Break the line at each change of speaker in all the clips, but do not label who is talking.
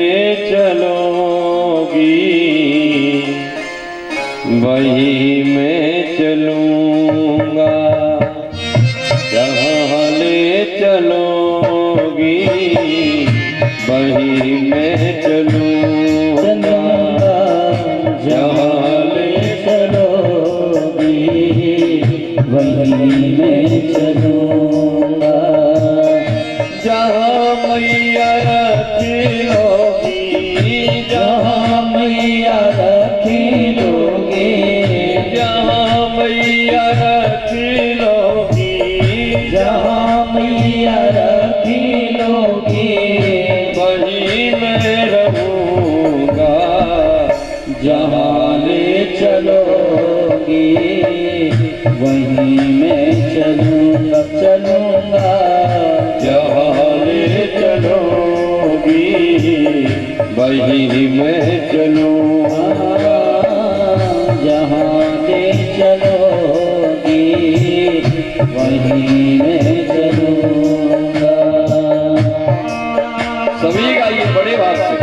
चलोगी वही मैं चलूँगा, जहाँ ले चलोगी वही मैं चलूँगा, जहाँ ले चलोगी वही मैं चलूँगा, जहाँ मैया रखी जहाँ मैया रखी लोगे, जहाँ मैया रखी लोगी, जहाँ मैया रखी लोगी वही मैं रहूँगा, जहाँ ले चलोगी वही मैं चलूँगा, चलूँगा जहाँ ले चलोगी वही मैं चलूँगा, जहाँ ले चलोगी वही मैं चलूँगा। सभी गाइए बड़े भाव से,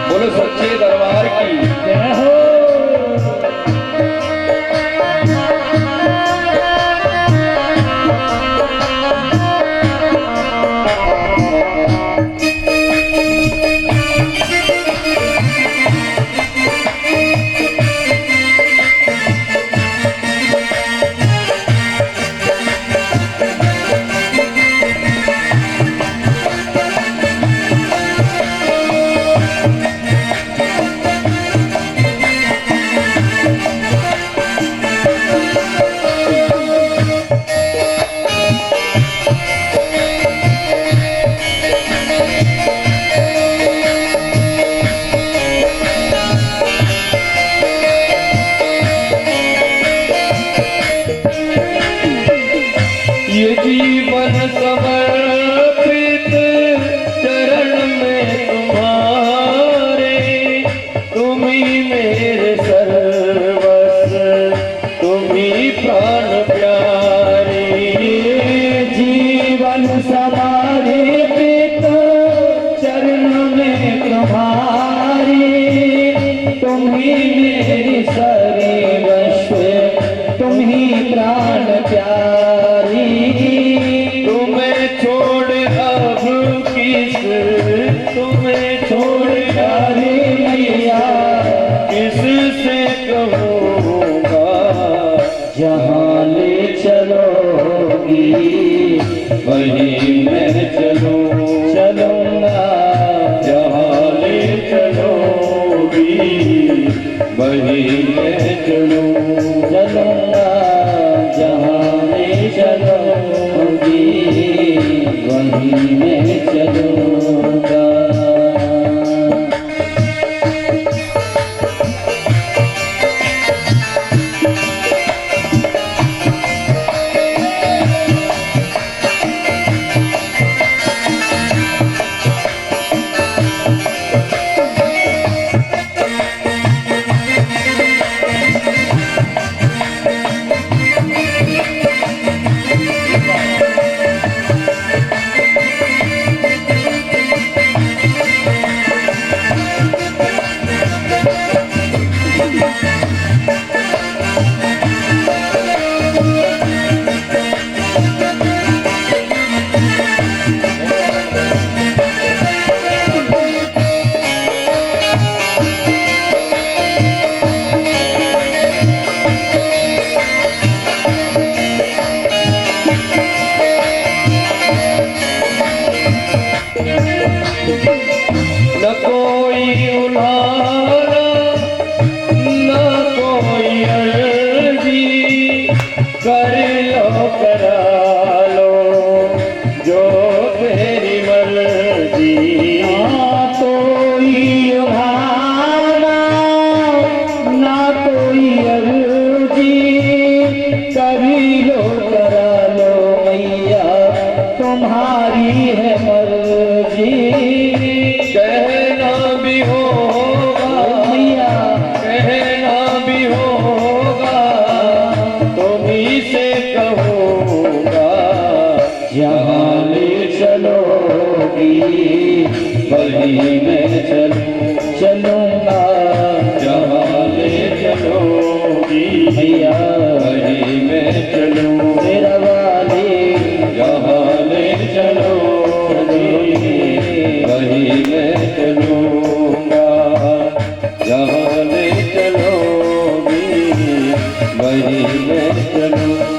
बोलो सच्चे दरबार की जय हो। ये जीवन समर्पित चरण में तुम्हारे, तुम ही मेरे सर्वस्व, तुम ही प्राण प्यारे। जीवन समर्पित चरण में तुम्हारे, तुम ही मेरे सर्वस्व, तुम ही प्राण प्यारे। तुम्हें छोड़ अब तुम्हें छोड़ अरे मैया किससे कहूँगा, जहाँ ले चलोगी वही मैं चलूँगा, जहाँ ले चलोगी वही मैं चलूँगा, जहाँ ले चलोगी वही मैं चलूँगा। न कोई उलारा न कोई अर्जी, कर लो करा लो जो तेरी मर्जी। कोई उलारा न कोई अर्जी, कर लो करा लो मैया तुम्हारी है मर्जी। कहना भी होगा वहीं मैं चलूंगा, जहाँ ले चलोगी मैया वहीं मैं चलूं, तेरा वाली जहाँ ले चलोगी वहीं मैं चलूंगा, जहाँ ले चलोगी वहीं मैं चलूंगा।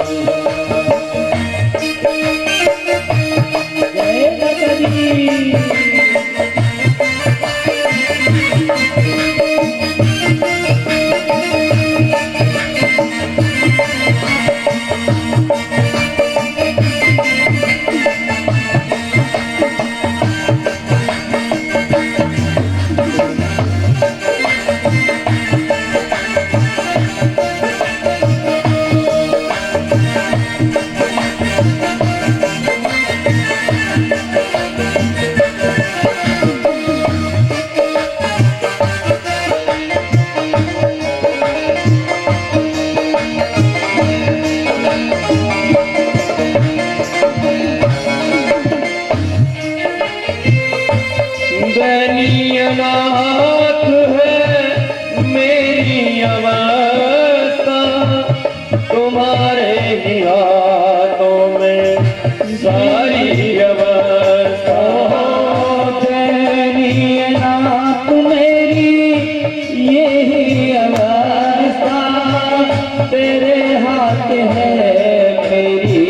दयनीयनाथ है मेरी अवस्था, तुम्हारे ही हाथों में सारी अवस्था। दयनीयनाथ मेरी यही अवस्था, तेरे हाथ है मेरी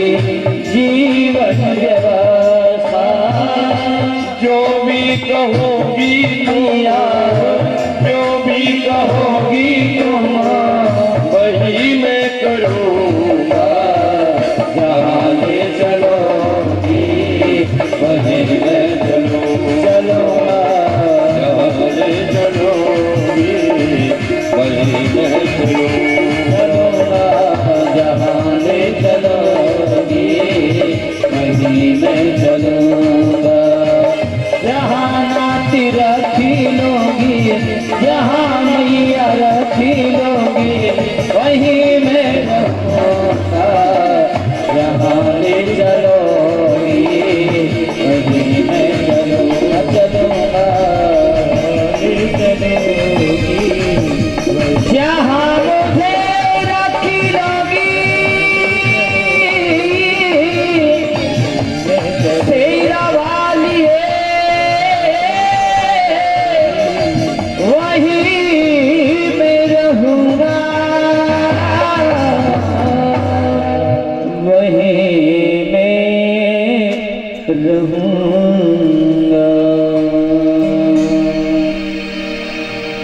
जीवन व्यवस्था। जो भी कहोगी मैया, जो भी कहोगी तुम वही मैं करूँगा, जहाँ ले चलोगी वही मैं चलूँगा, जहाँ ले चलोगी वही मैं चलूँगा, जहाँ ले चलोगी वही मैं चलूँगा। जहाँ नाती रखी लोगी, जहाँ मैया रखी लोगी वहीं मैं रहूँगा, जहाँ ले चलोगी वहीं मैं चलूँगा, चलूँगा चलूँगी। जहाँ मुझे रखी लोगी तेरा वाली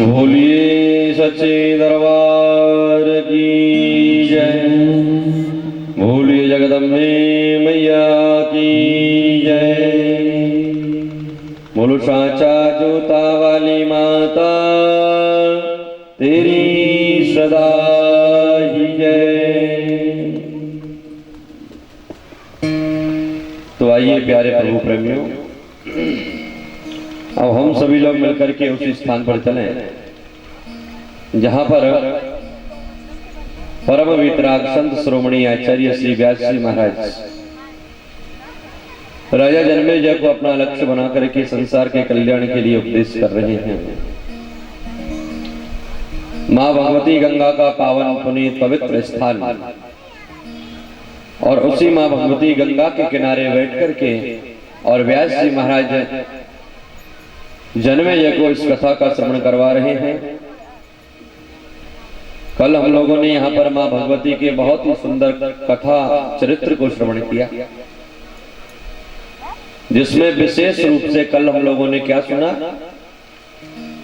बोलिए सच्चे दरबार की जय, बोलिए जगदम्बे मैया की जय, बोलो साचा जोता वाली माता तेरी सदा ही जय। तो आइए प्यारे प्रभु प्रेमियों, अब हम सभी लोग मिलकर के उसी स्थान पर चलें जहां पर परम वितराग संत श्रोमणी आचार्य श्री व्यास जी महाराज राजा जन्मेजय को अपना लक्ष्य बना करके संसार के कल्याण के लिए उपदेश कर रहे हैं। मां भगवती गंगा का पावन पुनीत पवित्र स्थान और उसी मां भगवती गंगा के किनारे बैठ करके और व्यास जी महाराज जन्मेजय को इस कथा का श्रवण करवा रहे हैं। कल हम लोगों ने यहाँ पर मां भगवती के बहुत ही सुंदर कथा चरित्र को श्रवण किया, जिसमें विशेष रूप से कल हम लोगों ने क्या सुना,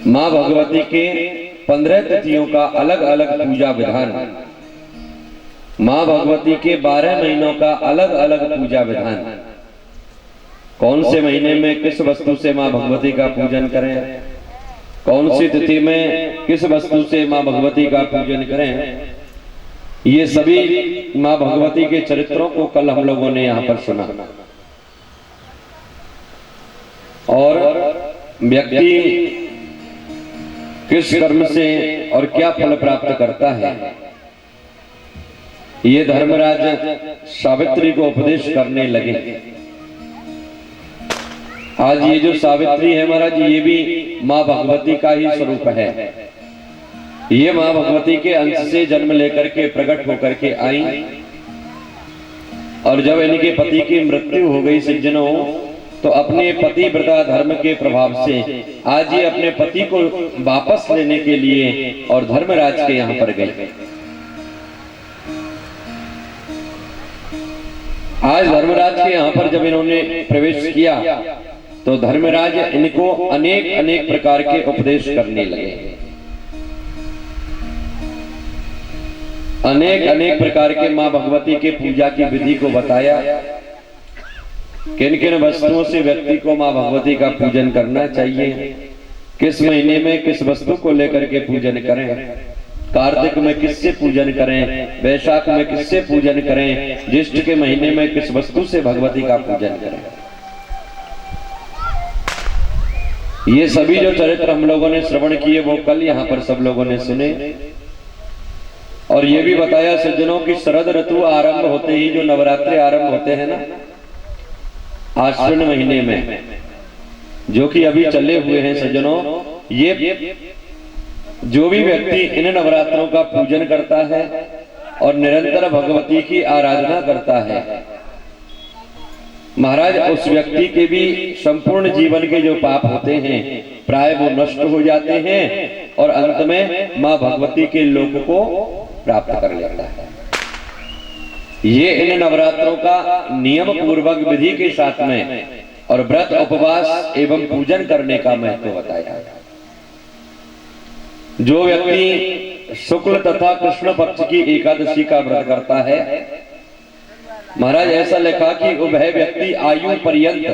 मां भगवती के 15 तिथियों का अलग अलग पूजा विधान, मां भगवती के 12 महीनों का अलग अलग पूजा विधान, कौन से महीने में किस वस्तु से मां भगवती का पूजन करें, कौन सी तिथि में किस वस्तु से मां भगवती का पूजन करें, ये सभी मां भगवती के चरित्रों को कल हम लोगों ने यहाँ पर सुना। और व्यक्ति किस कर्म से और क्या फल प्राप्त करता है, ये धर्मराज सावित्री को उपदेश करने लगे। आज ये जो सावित्री है महाराज, ये भी माँ भगवती का ही स्वरूप है। ये माँ भगवती के अंश से जन्म लेकर के प्रकट होकर के आई, और जब इनके पति की मृत्यु हो गई सज्जनों, तो अपने पतिव्रता धर्म के प्रभाव से आज ये अपने पति को वापस लेने के लिए और धर्मराज के यहाँ पर गई। आज धर्मराज के यहाँ पर जब इन्होंने प्रवेश किया तो धर्मराज इनको अनेक अनेक प्रकार के उपदेश करने लगे। अनेक अनेक प्रकार के मां भगवती के पूजा की विधि को बताया। किन किन वस्तुओं से व्यक्ति को मां भगवती का पूजन करना चाहिए, किस महीने में किस वस्तु को लेकर के पूजन करें, कार्तिक में किससे पूजन करें, वैशाख में किससे पूजन करें, ज्येष्ठ के महीने में किस वस्तु से भगवती का पूजन करें। ये सभी जो चरित्र हम लोगों ने श्रवण किए वो कल यहाँ पर सब लोगों ने सुने। और ये भी बताया सज्जनों की शरद ऋतु आरंभ होते ही जो नवरात्रि आरंभ होते हैं ना आश्विन महीने में, जो कि अभी चले हुए हैं सज्जनों, ये जो भी व्यक्ति इन नवरात्रों का पूजन करता है और निरंतर भगवती की आराधना करता है महाराज, उस व्यक्ति के भी संपूर्ण जीवन के जो पाप होते हैं प्राय वो नष्ट हो जाते हैं और अंत में मां भगवती के लोक को प्राप्त कर लेता है। ये इन नवरात्रों का नियम पूर्वक विधि के साथ में और व्रत उपवास एवं पूजन करने का महत्व बताया। जो व्यक्ति शुक्ल तथा कृष्ण पक्ष की एकादशी का व्रत करता है महाराज, ऐसा लिखा कि वह व्यक्ति आयु पर्यंत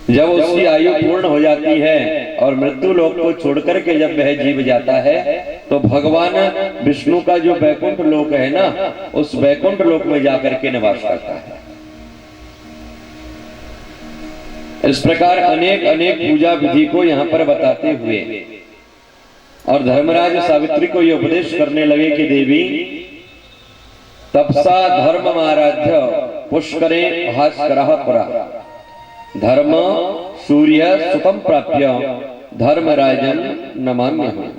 जब उसकी आयु पूर्ण हो जाती है और मृत्यु लोक को छोड़कर के जब वह जीव जाता है तो भगवान विष्णु का जो वैकुंठ लोक है ना, उस वैकुंठ लोक में जाकर के निवास करता है। इस प्रकार अनेक अनेक पूजा विधि को यहाँ पर बताते हुए और धर्मराज सावित्री को यह उपदेश करने लगे कि देवी तपसा धर्म आराध्य पुष्करे भास्करः पुरा धर्म सूर्य सुखम प्राप्य धर्मराजन नमाम्यहम्।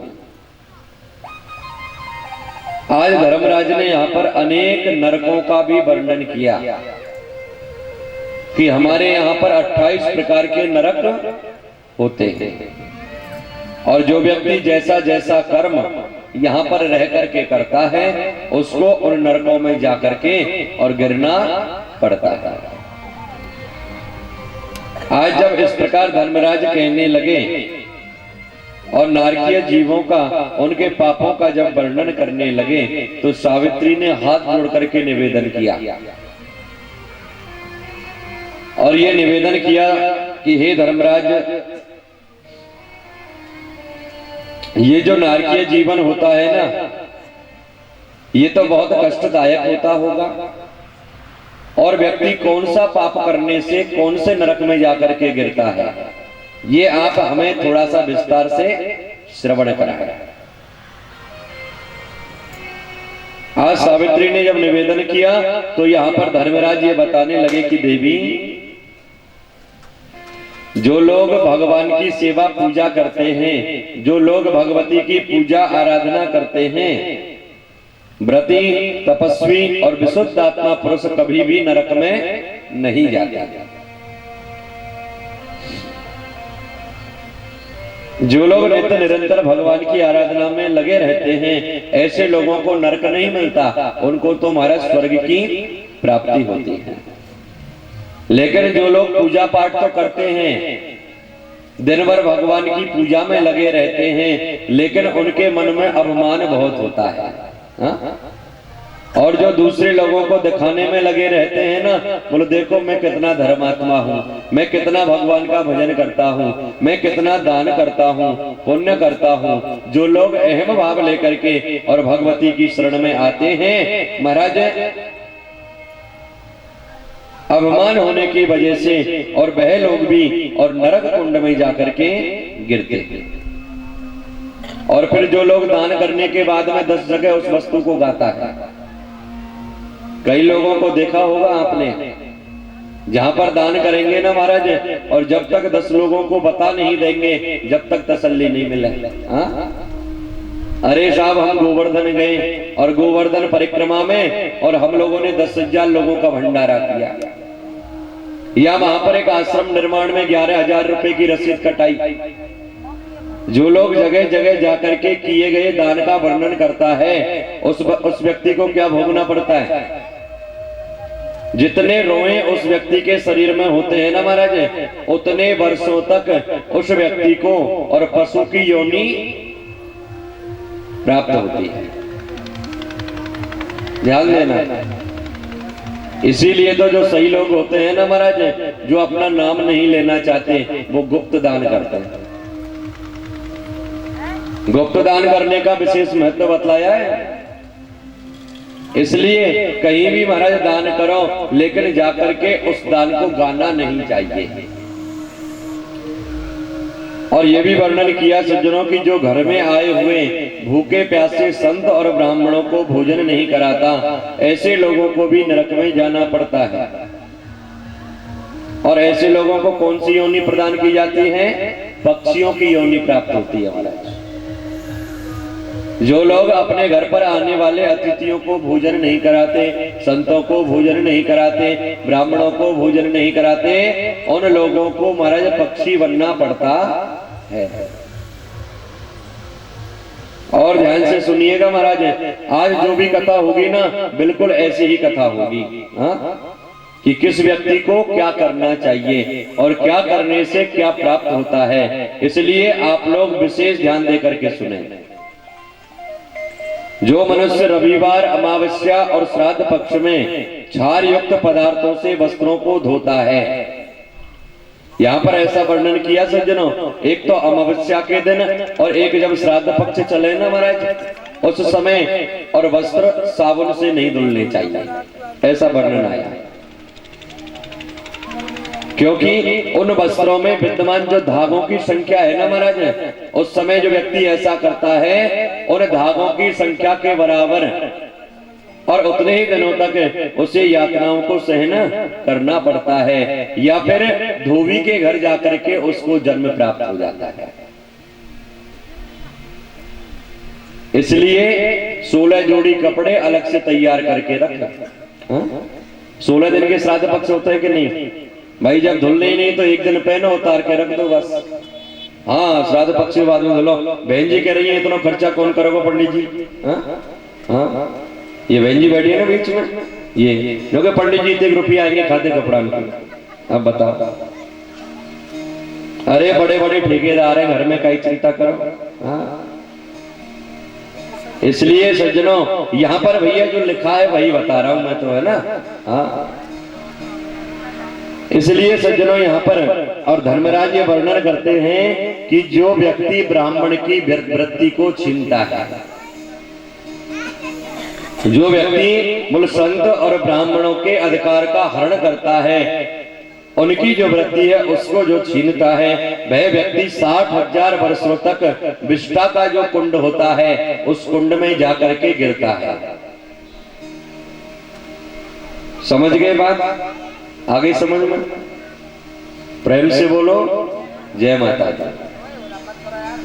आज धर्मराज ने यहाँ पर अनेक नरकों का भी वर्णन किया कि हमारे यहाँ पर 28 प्रकार के नरक होते हैं और जो व्यक्ति जैसा जैसा कर्म यहाँ पर रह करके करता है उसको उन नरकों में जाकर के और गिरना पड़ता है। आज जब इस प्रकार धर्मराज कहने लगे और नारकीय जीवों का उनके पापों का जब वर्णन करने लगे तो सावित्री ने हाथ जोड़ करके निवेदन किया और ये निवेदन किया कि हे धर्मराज, ये जो नारकीय जीवन होता है ना, ये तो बहुत कष्टदायक होता होगा और व्यक्ति कौन सा पाप करने से कौन से नरक में जाकर के गिरता है, ये आप हमें थोड़ा सा विस्तार से श्रवण कराएं। आज सावित्री ने जब निवेदन किया तो यहाँ पर धर्मराज ये बताने लगे कि देवी, जो लोग भगवान की सेवा पूजा करते हैं, जो लोग भगवती की पूजा आराधना करते हैं, व्रती तपस्वी और विशुद्ध आत्मा पुरुष कभी भी नरक में नहीं जाते। जो लोग नित्य निरंतर भगवान की आराधना में लगे रहते हैं ऐसे लोगों को नरक नहीं मिलता, उनको तो महाराज स्वर्ग की प्राप्ति होती है। लेकिन जो लोग पूजा पाठ तो करते हैं, दिन भर भगवान की पूजा में लगे रहते हैं, लेकिन उनके मन में अभिमान बहुत होता है हा? और जो दूसरे लोगों को दिखाने में लगे रहते हैं ना, बोलो देखो मैं कितना धर्मात्मा हूँ, मैं कितना भगवान का भजन करता हूँ, मैं कितना दान करता हूँ, पुण्य करता हूँ। जो लोग अहम भाव लेकर के और भगवती की शरण में आते हैं महाराज, अभिमान होने की वजह से और वह लोग भी और नरक कुंड में जाकर के गिरते हैं। और फिर जो लोग दान करने के बाद में 10 जगह उस वस्तु को गाता है, कई लोगों को देखा होगा आपने जहां पर दान करेंगे ना महाराज, और जब तक 10 लोगों को बता नहीं देंगे, जब तक तसल्ली नहीं मिले। हाँ, अरे साहब हम गोवर्धन गए और गोवर्धन परिक्रमा में, और हम लोगों ने 10,000 लोगों का भंडारा किया, या वहां पर एक आश्रम निर्माण में 11,000 रुपए की रसीद कटाई। जो लोग जगह जगह जाकर के किए गए दान का वर्णन करता है, उस व्यक्ति को क्या भोगना पड़ता है? जितने रोए उस व्यक्ति के शरीर में होते हैं ना महाराज, उतने वर्षों तक उस व्यक्ति को और पशु की योनि प्राप्त होती है। ध्यान देना। इसीलिए तो जो सही लोग होते हैं ना महाराज, जो अपना नाम नहीं लेना चाहते, वो गुप्त दान करते हैं। गुप्त दान करने का विशेष महत्व बतलाया है। इसलिए कहीं भी महाराज दान करो, लेकिन जाकर के उस दान को गाना नहीं चाहिए। और यह भी वर्णन किया सज्जनों की जो घर में आए हुए भूखे प्यासे संत और ब्राह्मणों को भोजन नहीं कराता, ऐसे लोगों को भी नरक में जाना पड़ता है। और ऐसे लोगों को कौन सी योनि प्रदान की जाती है? पक्षियों की योनि प्राप्त होती है महाराज। जो लोग अपने घर पर आने वाले अतिथियों को भोजन नहीं कराते, संतों को भोजन नहीं कराते, ब्राह्मणों को भोजन नहीं कराते, उन लोगों को महाराज पक्षी बनना पड़ता है। और ध्यान से सुनिएगा महाराज, आज जो भी कथा होगी ना, बिल्कुल ऐसी ही कथा होगी। हाँ, कि किस व्यक्ति को क्या करना चाहिए और क्या करने से क्या प्राप्त होता है। इसलिए आप लोग विशेष ध्यान देकर के सुने। जो मनुष्य रविवार, अमावस्या और श्राद्ध पक्ष में क्षार युक्त पदार्थों से वस्त्रों को धोता है, यहाँ पर ऐसा वर्णन किया सज्जनों, एक तो अमावस्या के दिन और एक जब श्राद्ध पक्ष चले ना महाराज, उस समय और वस्त्र साबुन से नहीं धुलने चाहिए, ऐसा वर्णन आया। क्योंकि उन वस्त्रों में विद्यमान जो धागों की संख्या है ना महाराज, उस समय जो व्यक्ति ऐसा करता है, उन धागों की संख्या के बराबर और उतने ही दिनों तक उसे यातनाओं को सहन करना पड़ता है, या फिर धोबी के घर जाकर के उसको जन्म प्राप्त हो जाता है। इसलिए 16 जोड़ी कपड़े अलग से तैयार करके रख। 16 दिन के श्राद्ध पक्ष होते हैं कि नहीं भाई? जब धुलने ही नहीं तो एक दिन पहनो, उतार के रख दो बस। हाँ, श्राद्ध पक्ष के बाद में धुलो। बहन जी कह रही है इतना खर्चा कौन करोगे पंडित जी? हाँ, ये बहन जी बैठी है ना बीच में, ये क्योंकि पंडित जी 1 रुपया आएंगे खाते कपड़ा में। अब बताओ, अरे बड़े बड़े ठेकेदार हैं, घर में कई चिंता करो। हाँ, इसलिए सज्जनों यहाँ पर भैया जो लिखा है वही बता रहा हूं मैं तो, है ना। हाँ, इसलिए सज्जनों यहाँ पर और धर्मराज ये वर्णन करते हैं कि जो व्यक्ति ब्राह्मण की वृत्ति को छीनता है, जो व्यक्ति मूल संत और ब्राह्मणों के अधिकार का हरण करता है, उनकी जो वृत्ति है उसको जो छीनता है, वह व्यक्ति 60,000 वर्षों तक विष्ठा का जो कुंड होता है उस कुंड में जाकर के गिरता है। समझ गए बात? आगे समझ में? प्रेम से बोलो जय माता दी।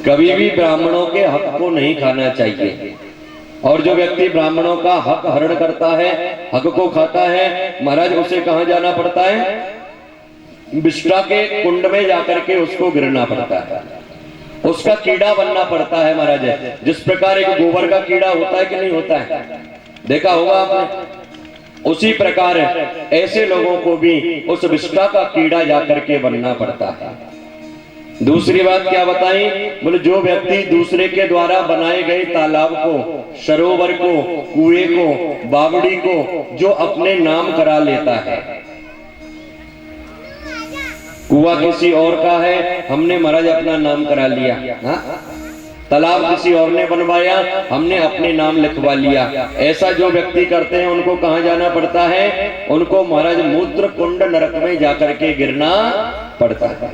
कभी भी ब्राह्मणों के हक को नहीं खाना चाहिए, और जो व्यक्ति ब्राह्मणों का हक हरण करता है, हक को खाता है, महाराज उसे कहां जाना पड़ता है? विष्ठा के कुंड में जाकर के उसको गिरना पड़ता है, उसका कीड़ा बनना पड़ता है महाराज। जिस प्रकार एक गोबर का कीड़ा होता है कि नहीं होता है, देखा होगा आपने, उसी प्रकार ऐसे लोगों को भी उस विष्ठा का कीड़ा जाकर के बनना पड़ता है। दूसरी बात क्या बताई? बोले जो व्यक्ति दूसरे के द्वारा बनाए गए तालाब को, सरोवर को, कुएं को, बावड़ी को जो अपने नाम करा लेता है, कुआं किसी और का है, हमने महाराज अपना नाम करा लिया। हाँ? तालाब किसी और ने बनवाया, हमने अपने नाम लिखवा लिया। ऐसा जो व्यक्ति करते हैं उनको कहां जाना पड़ता है? उनको महाराज मूत्र कुंड नरक में जाकर के गिरना पड़ता है।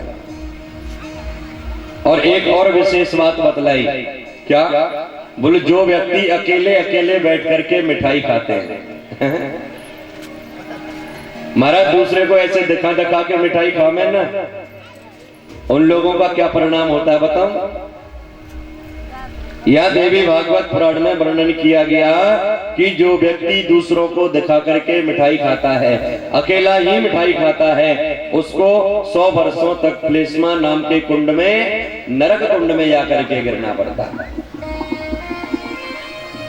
और एक और विशेष बात बतलाई, क्या? बोले जो व्यक्ति अकेले अकेले बैठ करके मिठाई खाते हैं महाराज दूसरे को ऐसे दिखा दिखा के मिठाई खावे ना, उन लोगों का क्या परिणाम होता है बताओ। यह देवी भागवत पुराण में वर्णन किया गया कि जो व्यक्ति दूसरों को दिखा करके मिठाई खाता है, अकेला ही मिठाई खाता है, उसको 100 वर्षों तक प्लेस्मा नाम के कुंड में, नरक कुंड में जाकर के गिरना पड़ता है।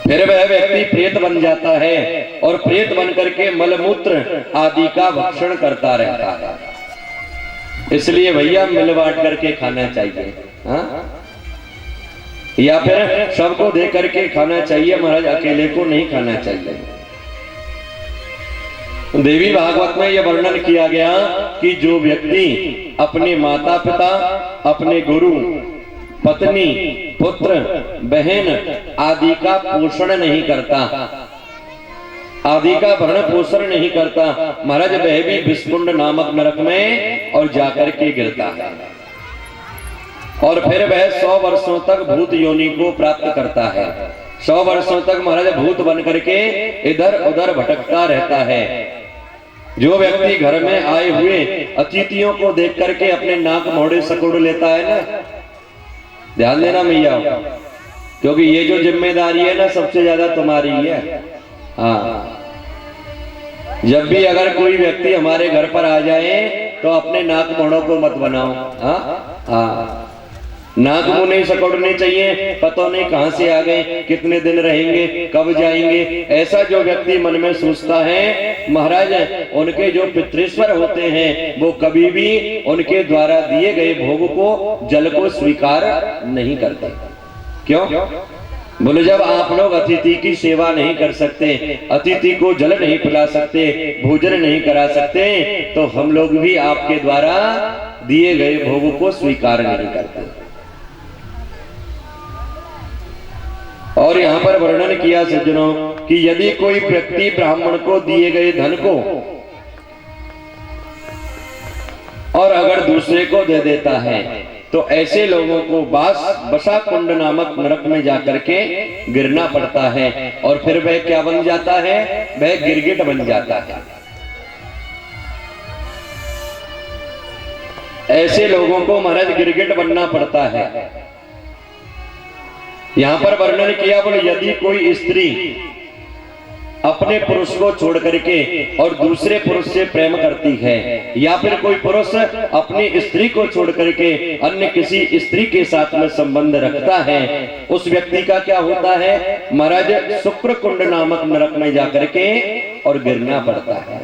फिर वह व्यक्ति प्रेत बन जाता है और प्रेत बन करके मलमूत्र आदि का भक्षण करता रहता है। इसलिए भैया मिल बांट करके खाना चाहिए, हाँ? या फिर सबको दे करके खाना चाहिए महाराज, अकेले को नहीं खाना चाहिए। देवी भागवत में यह वर्णन किया गया कि जो व्यक्ति अपने माता पिता, अपने गुरु, पत्नी, पुत्र, बहन आदि का पोषण नहीं करता, आदि का भरण पोषण नहीं करता, महाराज वह भी विषकुंड नामक नरक में और जाकर के गिरता है और फिर वह 100 वर्षों तक भूत योनि को प्राप्त करता है। 100 वर्षों तक महाराज भूत बन करके इधर उधर भटकता रहता है। जो व्यक्ति घर में आए हुए अतिथियों को देख करके अपने नाक मोड़े सकुड़ लेता है ना, ध्यान देना मैया, क्योंकि ये जो जिम्मेदारी है ना सबसे ज्यादा तुम्हारी है। हाँ, जब भी अगर कोई व्यक्ति हमारे घर पर आ जाए तो अपने नाक मोड़ों को मत बनाओ। हाँ हाँ, नाक मुंह नहीं सकोड़ने चाहिए, पता नहीं कहां से आ गए, कितने दिन रहेंगे, कब जाएंगे। ऐसा जो व्यक्ति मन में सोचता है महाराज, उनके जो पितृश्वर होते हैं वो कभी भी उनके द्वारा दिए गए भोग को, जल को स्वीकार नहीं करते। क्यों? बोले जब आप लोग अतिथि की सेवा नहीं कर सकते, अतिथि को जल नहीं पिला सकते, भोजन नहीं करा सकते, तो हम लोग भी आपके द्वारा दिए गए भोग को स्वीकार नहीं करते। और यहाँ पर वर्णन किया सज्जनों कि यदि कोई व्यक्ति ब्राह्मण को दिए गए धन को और अगर दूसरे को दे देता है तो ऐसे लोगों को बसा कुंड नामक नरक में जाकर के गिरना पड़ता है और फिर वह क्या बन जाता है? वह गिरगिट बन जाता है। ऐसे लोगों को महाराज गिरगिट बनना पड़ता है। यहां पर वर्णन किया, बोले यदि कोई स्त्री अपने पुरुष को छोड़ करके और दूसरे पुरुष से प्रेम करती है, या फिर कोई पुरुष अपनी स्त्री को छोड़ करके अन्य किसी स्त्री के साथ में संबंध रखता है, उस व्यक्ति का क्या होता है महाराज? शुक्र कुंड नामक नरक में जाकर के और गिरना पड़ता है।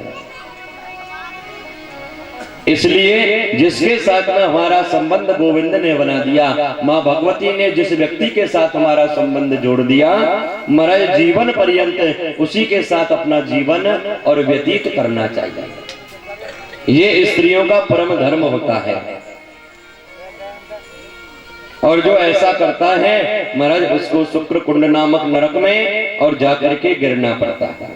इसलिए जिसके साथ में हमारा संबंध गोविंद ने बना दिया, माँ भगवती ने जिस व्यक्ति के साथ हमारा संबंध जोड़ दिया, महाराज जीवन पर्यंत उसी के साथ अपना जीवन और व्यतीत करना चाहिए। ये स्त्रियों का परम धर्म होता है। और जो ऐसा करता है महाराज उसको शुक्र कुंड नामक नरक में और जाकर के गिरना पड़ता है।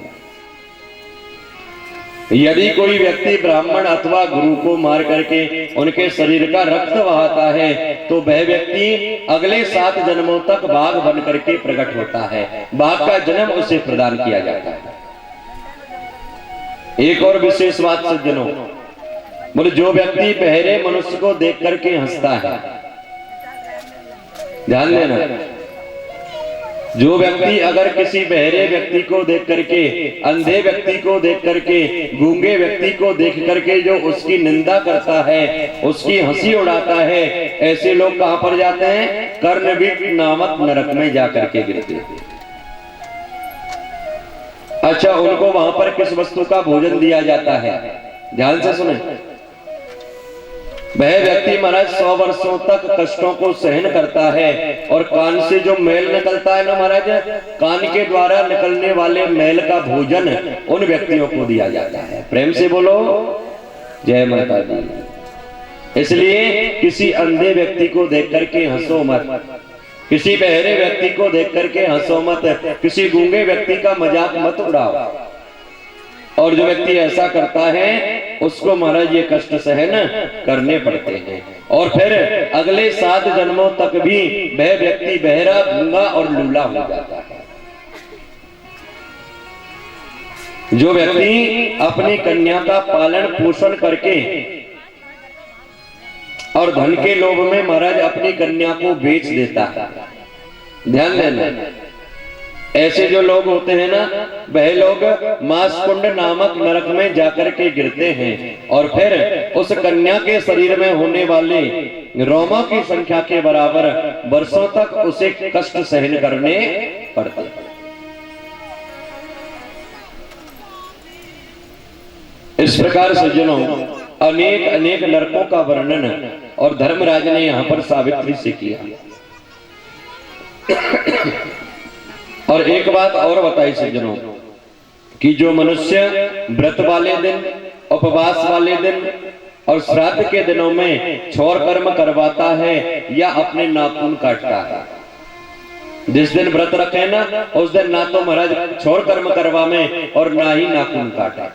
यदि कोई व्यक्ति ब्राह्मण अथवा गुरु को मार करके उनके शरीर का रक्त बहाता है तो वह व्यक्ति अगले 7 जन्मों तक बाघ बन करके प्रकट होता है। बाघ का जन्म उसे प्रदान किया जाता है। एक और विशेष बात सज्जनों, बोले जो व्यक्ति बहरे मनुष्य को देख करके हंसता है, ध्यान देना, जो व्यक्ति अगर किसी बहरे व्यक्ति को देख करके, अंधे व्यक्ति को देख करके, गूंगे व्यक्ति को देख करके जो उसकी निंदा करता है, उसकी हंसी उड़ाता है, ऐसे लोग कहां पर जाते हैं? कर्णवीट नामक नरक में जाकर के गिरते हैं। अच्छा, उनको वहां पर किस वस्तु का भोजन दिया जाता है? ध्यान से सुने। वह व्यक्ति महाराज 100 वर्षों तक कष्टों को सहन करता है और कान से जो मैल निकलता है ना महाराज, कान के द्वारा निकलने वाले मैल का भोजन उन व्यक्तियों को दिया जाता है। प्रेम से बोलो जय माता दी। इसलिए किसी अंधे व्यक्ति को देख करके हंसो मत, किसी बहरे व्यक्ति को देख करके हंसो मत, किसी गूंगे व्यक्ति का मजाक मत उड़ाओ। और जो व्यक्ति ऐसा करता है उसको महाराज ये कष्ट सहन करने पड़ते हैं और फिर अगले 7 जन्मों तक भी वह व्यक्ति बहरा, गूंगा और लूला हो जाता है। जो व्यक्ति अपनी कन्या का पालन पोषण करके और धन के लोभ में महाराज अपनी कन्या को बेच देता है, ध्यान देना, ऐसे जो लोग होते हैं ना, वह लोग मांसकुंड नामक नरक में जाकर के गिरते हैं और फिर उस कन्या के शरीर में होने वाले रोमों की संख्या के बराबर वर्षों तक उसे कष्ट सहन करने पड़ते हैं। इस प्रकार सज्जनों अनेक अनेक नरकों का वर्णन और धर्मराज ने यहाँ पर सावित्री से किया। और एक बात और बताई सज्जनों कि जो मनुष्य व्रत वाले दिन, उपवास वाले दिन और श्राद्ध के दिनों में छोर कर्म करवाता है या अपने नाखून काटता है, जिस दिन व्रत रखे ना उस दिन ना तो महाराज छोर कर्म करवा में और ना ही नाखून काटा।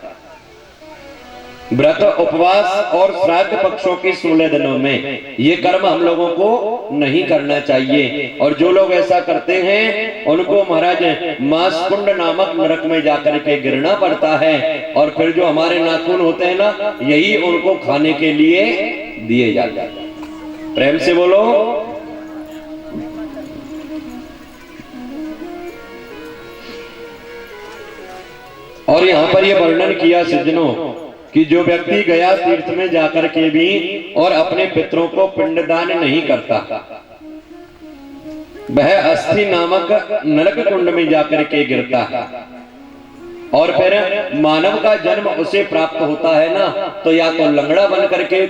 व्रत, उपवास और श्राद्ध पक्षों के 16 दिनों में ये कर्म हम लोगों को नहीं करना चाहिए। और जो लोग ऐसा करते हैं उनको महाराज मांसकुंड नामक नरक में जाकर के गिरना पड़ता है। और फिर जो हमारे नाखून होते हैं ना, यही उनको खाने के लिए दिए जाते हैं। प्रेम से बोलो। और यहाँ पर यह वर्णन किया सज्जनों कि जो व्यक्ति गया तीर्थ में जाकर के भी और अपने पितरों को पिंडदान नहीं करता, वह अस्थि नामक नरक कुंड में जाकर के गिरता है। और फिर मानव का जन्म उसे प्राप्त होता है ना, तो या तो लंगड़ा बन करके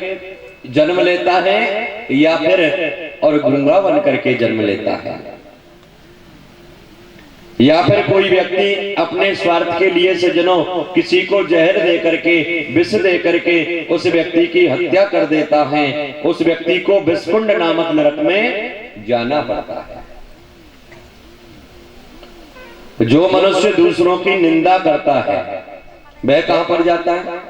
जन्म लेता है या फिर और गूंगा बन करके जन्म लेता है, या फिर कोई व्यक्ति अपने स्वार्थ के लिए सज्जनों किसी को जहर दे करके, विष दे करके उस व्यक्ति की हत्या कर देता है। उस व्यक्ति को विषकुंड नामक नरक में जाना पड़ता है। जो मनुष्य दूसरों की निंदा करता है वह कहां पर जाता है?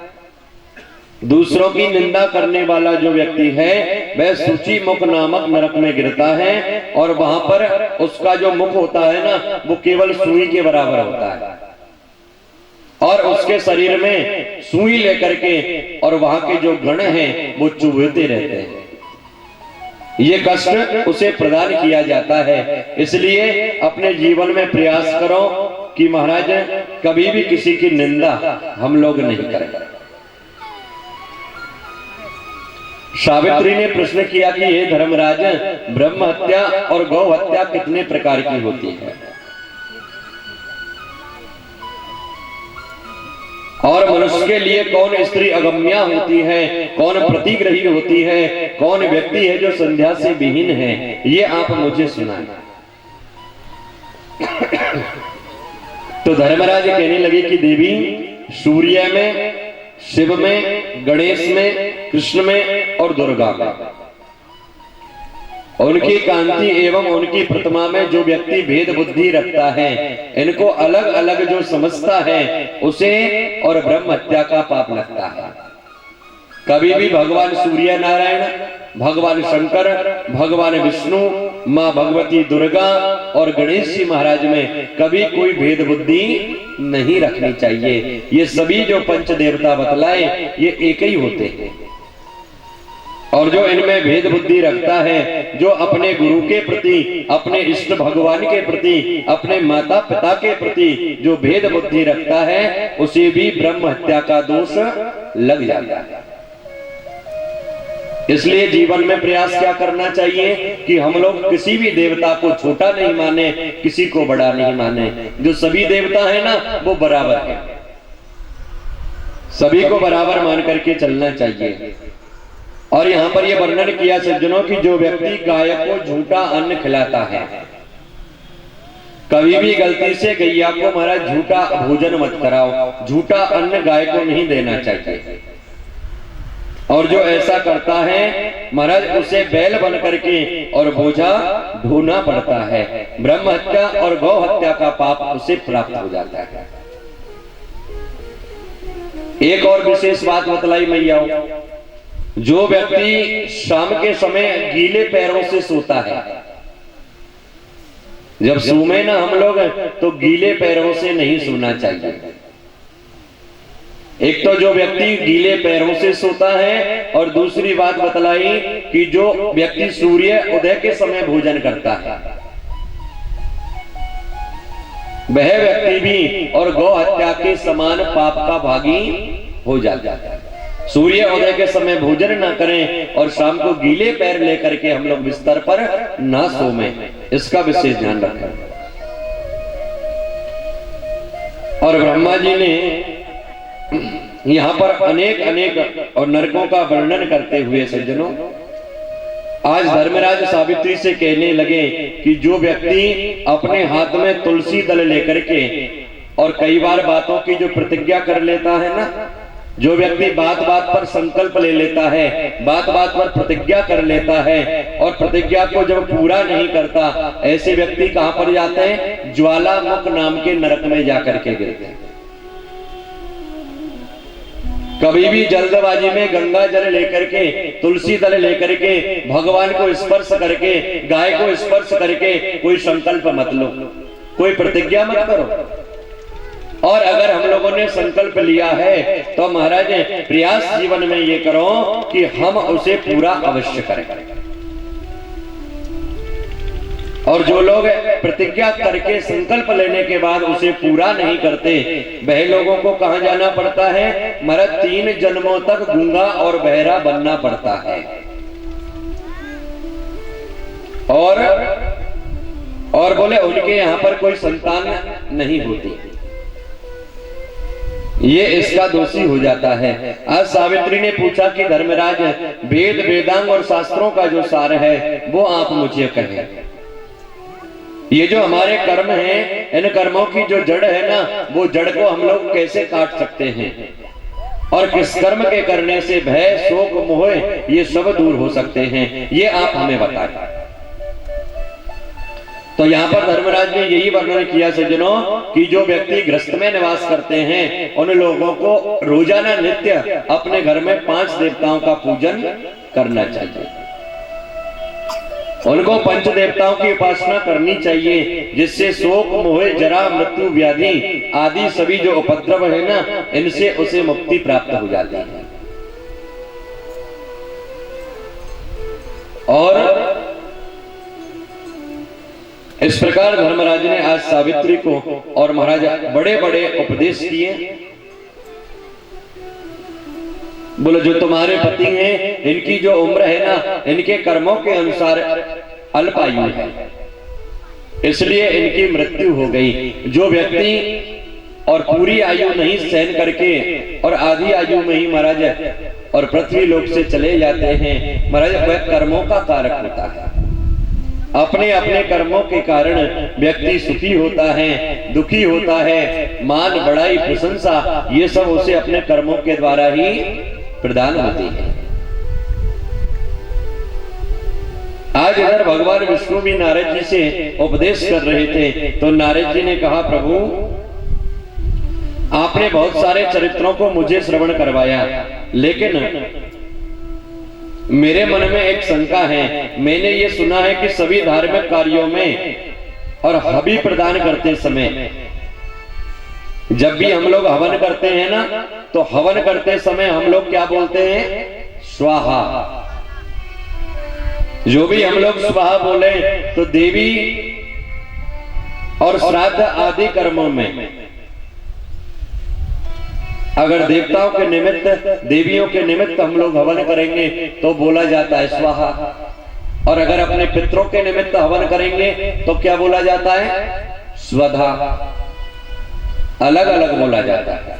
दूसरों की निंदा करने वाला जो व्यक्ति है वह सूची मुख नामक नरक में गिरता है। और वहां पर उसका जो मुख होता है ना, वो केवल सुई के बराबर होता है और उसके शरीर में सुई लेकर के और वहां के जो गण हैं वो चुभते रहते हैं। ये कष्ट उसे प्रदान किया जाता है। इसलिए अपने जीवन में प्रयास करो कि महाराज कभी भी किसी की निंदा हम लोग नहीं करें। सावित्री ने प्रश्न किया कि हे धर्मराज, ब्रह्म हत्या और गौ हत्या कितने प्रकार की होती है और मनुष्य के लिए कौन स्त्री अगम्या होती है, कौन प्रतिग्रही होती है, कौन व्यक्ति है जो संध्या से विहीन है, ये आप मुझे सुनाएं। तो धर्मराज कहने लगे कि देवी सूर्य में, शिव में, गणेश में, कृष्ण में और दुर्गा में, उनकी कांति एवं उनकी प्रतिमा में जो व्यक्ति भेद बुद्धि रखता है, इनको अलग अलग जो समझता है उसे और ब्रह्म हत्या का पाप लगता है। कभी भी भगवान सूर्य नारायण, भगवान शंकर, भगवान विष्णु, माँ भगवती दुर्गा और गणेश जी महाराज में कभी कोई भेद बुद्धि नहीं रखनी चाहिए। ये सभी जो पंच देवता बतलाए ये एक ही होते हैं। और जो इनमें भेद बुद्धि रखता है, जो अपने गुरु के प्रति, अपने इष्ट भगवान के प्रति, अपने माता पिता के प्रति जो भेद बुद्धि रखता है, उसे भी ब्रह्म हत्या का दोष लग जाता है। इसलिए जीवन में प्रयास क्या करना चाहिए कि हम लोग किसी भी देवता को छोटा नहीं माने, किसी को बड़ा नहीं माने। जो सभी देवता है ना वो बराबर है, सभी को बराबर मान करके चलना चाहिए। और यहाँ पर यह वर्णन किया सज्जनों कि जो व्यक्ति गाय को झूठा अन्न खिलाता है, कभी भी गलती से गैया को महाराज झूठा भोजन मत कराओ, झूठा अन्न गाय को नहीं देना चाहिए। और जो ऐसा करता है महाराज उसे बैल बन करके और बोझा ढोना पड़ता है। ब्रह्म हत्या और गौ हत्या का पाप उसे प्राप्त हो जाता है। एक और विशेष बात बतलाई मैया, जो व्यक्ति शाम के समय गीले पैरों से सोता है, जब सोमे ना हम लोग तो गीले पैरों से नहीं सोना चाहिए। एक तो जो व्यक्ति गीले पैरों से सोता है, और दूसरी बात बतलाई कि जो व्यक्ति सूर्य उदय के समय भोजन करता है वह व्यक्ति भी और गौ हत्या के समान पाप का भागी हो जाता है। सूर्य उदय के समय भोजन ना करें और शाम को गीले पैर लेकर के हम लोग बिस्तर पर ना सोएं, इसका विशेष ध्यान रखें। और ब्रह्मा जी ने यहाँ पर अनेक अनेक और नरकों का वर्णन करते हुए सज्जनों आज धर्मराज सावित्री से कहने लगे कि जो व्यक्ति अपने हाथ में तुलसी दल लेकर के और कई बार बातों की जो प्रतिज्ञा कर लेता है ना, जो व्यक्ति बात बात पर संकल्प ले लेता है, बात बात पर प्रतिज्ञा कर लेता है और प्रतिज्ञा को जब पूरा नहीं करता, ऐसे व्यक्ति कहां पर जाते हैं? ज्वालामुख नाम के नरक में जाकर के गिरते हैं। कभी भी जल्दबाजी में गंगा जल लेकर के, तुलसी दल लेकर के, भगवान को स्पर्श करके, गाय को स्पर्श करके कोई संकल्प मत लो, कोई प्रतिज्ञा मत करो। और अगर हम लोगों ने संकल्प लिया है तो महाराज प्रयास जीवन में ये करो कि हम उसे पूरा अवश्य करें। और जो लोग प्रतिज्ञा करके संकल्प लेने के बाद उसे पूरा नहीं करते, वह लोगों को कहां जाना पड़ता है? महाराज 3 जन्मों तक गूंगा और बहरा बनना पड़ता है। और बोले उनके यहां पर कोई संतान नहीं होती, ये इसका दोषी हो जाता है। आज सावित्री ने पूछा कि धर्मराज वेद वेदांग और शास्त्रों का जो सार है वो आप मुझे कहें। ये जो हमारे कर्म हैं, इन कर्मों की जो जड़ है ना, वो जड़ को हम लोग कैसे काट सकते हैं और किस कर्म के करने से भय शोक मोह ये सब दूर हो सकते हैं, ये आप हमें बताएं। तो यहाँ पर धर्मराज ने यही वर्णन किया सज्जनों कि जो व्यक्ति गृहस्थ में निवास करते हैं उन लोगों को रोजाना नित्य अपने घर में 5 देवताओं का पूजन करना चाहिए। उनको पंच देवताओं की उपासना करनी चाहिए, जिससे शोक मोह जरा मृत्यु व्याधि आदि सभी जो उपद्रव है ना, इनसे उसे मुक्ति प्राप्त हो जाती है। और इस प्रकार धर्मराज ने आज सावित्री को और महाराज बड़े बड़े उपदेश किए। बोलो जो तुम्हारे पति हैं इनकी जो उम्र है ना, इनके कर्मों के अनुसार अल्पायु है, इसलिए इनकी मृत्यु हो गई। जो व्यक्ति और पूरी आयु नहीं सहन करके और आधी आयु में ही महाराज और पृथ्वी लोक से चले जाते हैं, महाराज वह कर्मों का कारक होता है। अपने अपने कर्मों के कारण व्यक्ति सुखी होता है, दुखी होता है, मान बड़ाई प्रशंसा ये सब उसे अपने कर्मों के द्वारा ही प्रदान होती है। आज इधर भगवान विष्णु भी नारद जी से उपदेश कर रहे थे, तो नारद जी ने कहा प्रभु आपने बहुत सारे चरित्रों को मुझे श्रवण करवाया, लेकिन मेरे मन में एक शंका है। मैंने ये सुना है कि सभी धार्मिक कार्यों में और हवि प्रदान करते समय, जब भी हम लोग हवन करते हैं ना, तो हवन करते समय हम लोग क्या बोलते हैं? स्वाहा। जो भी हम लोग स्वाहा बोले तो देवी और श्राद्ध आदि कर्मों में अगर देवताओं के निमित्त, देवियों के निमित्त हम लोग हवन करेंगे तो बोला जाता है स्वाहा, और अगर अपने पितरों के निमित्त हवन करेंगे तो क्या बोला जाता है? स्वधा। अलग अलग बोला जाता है।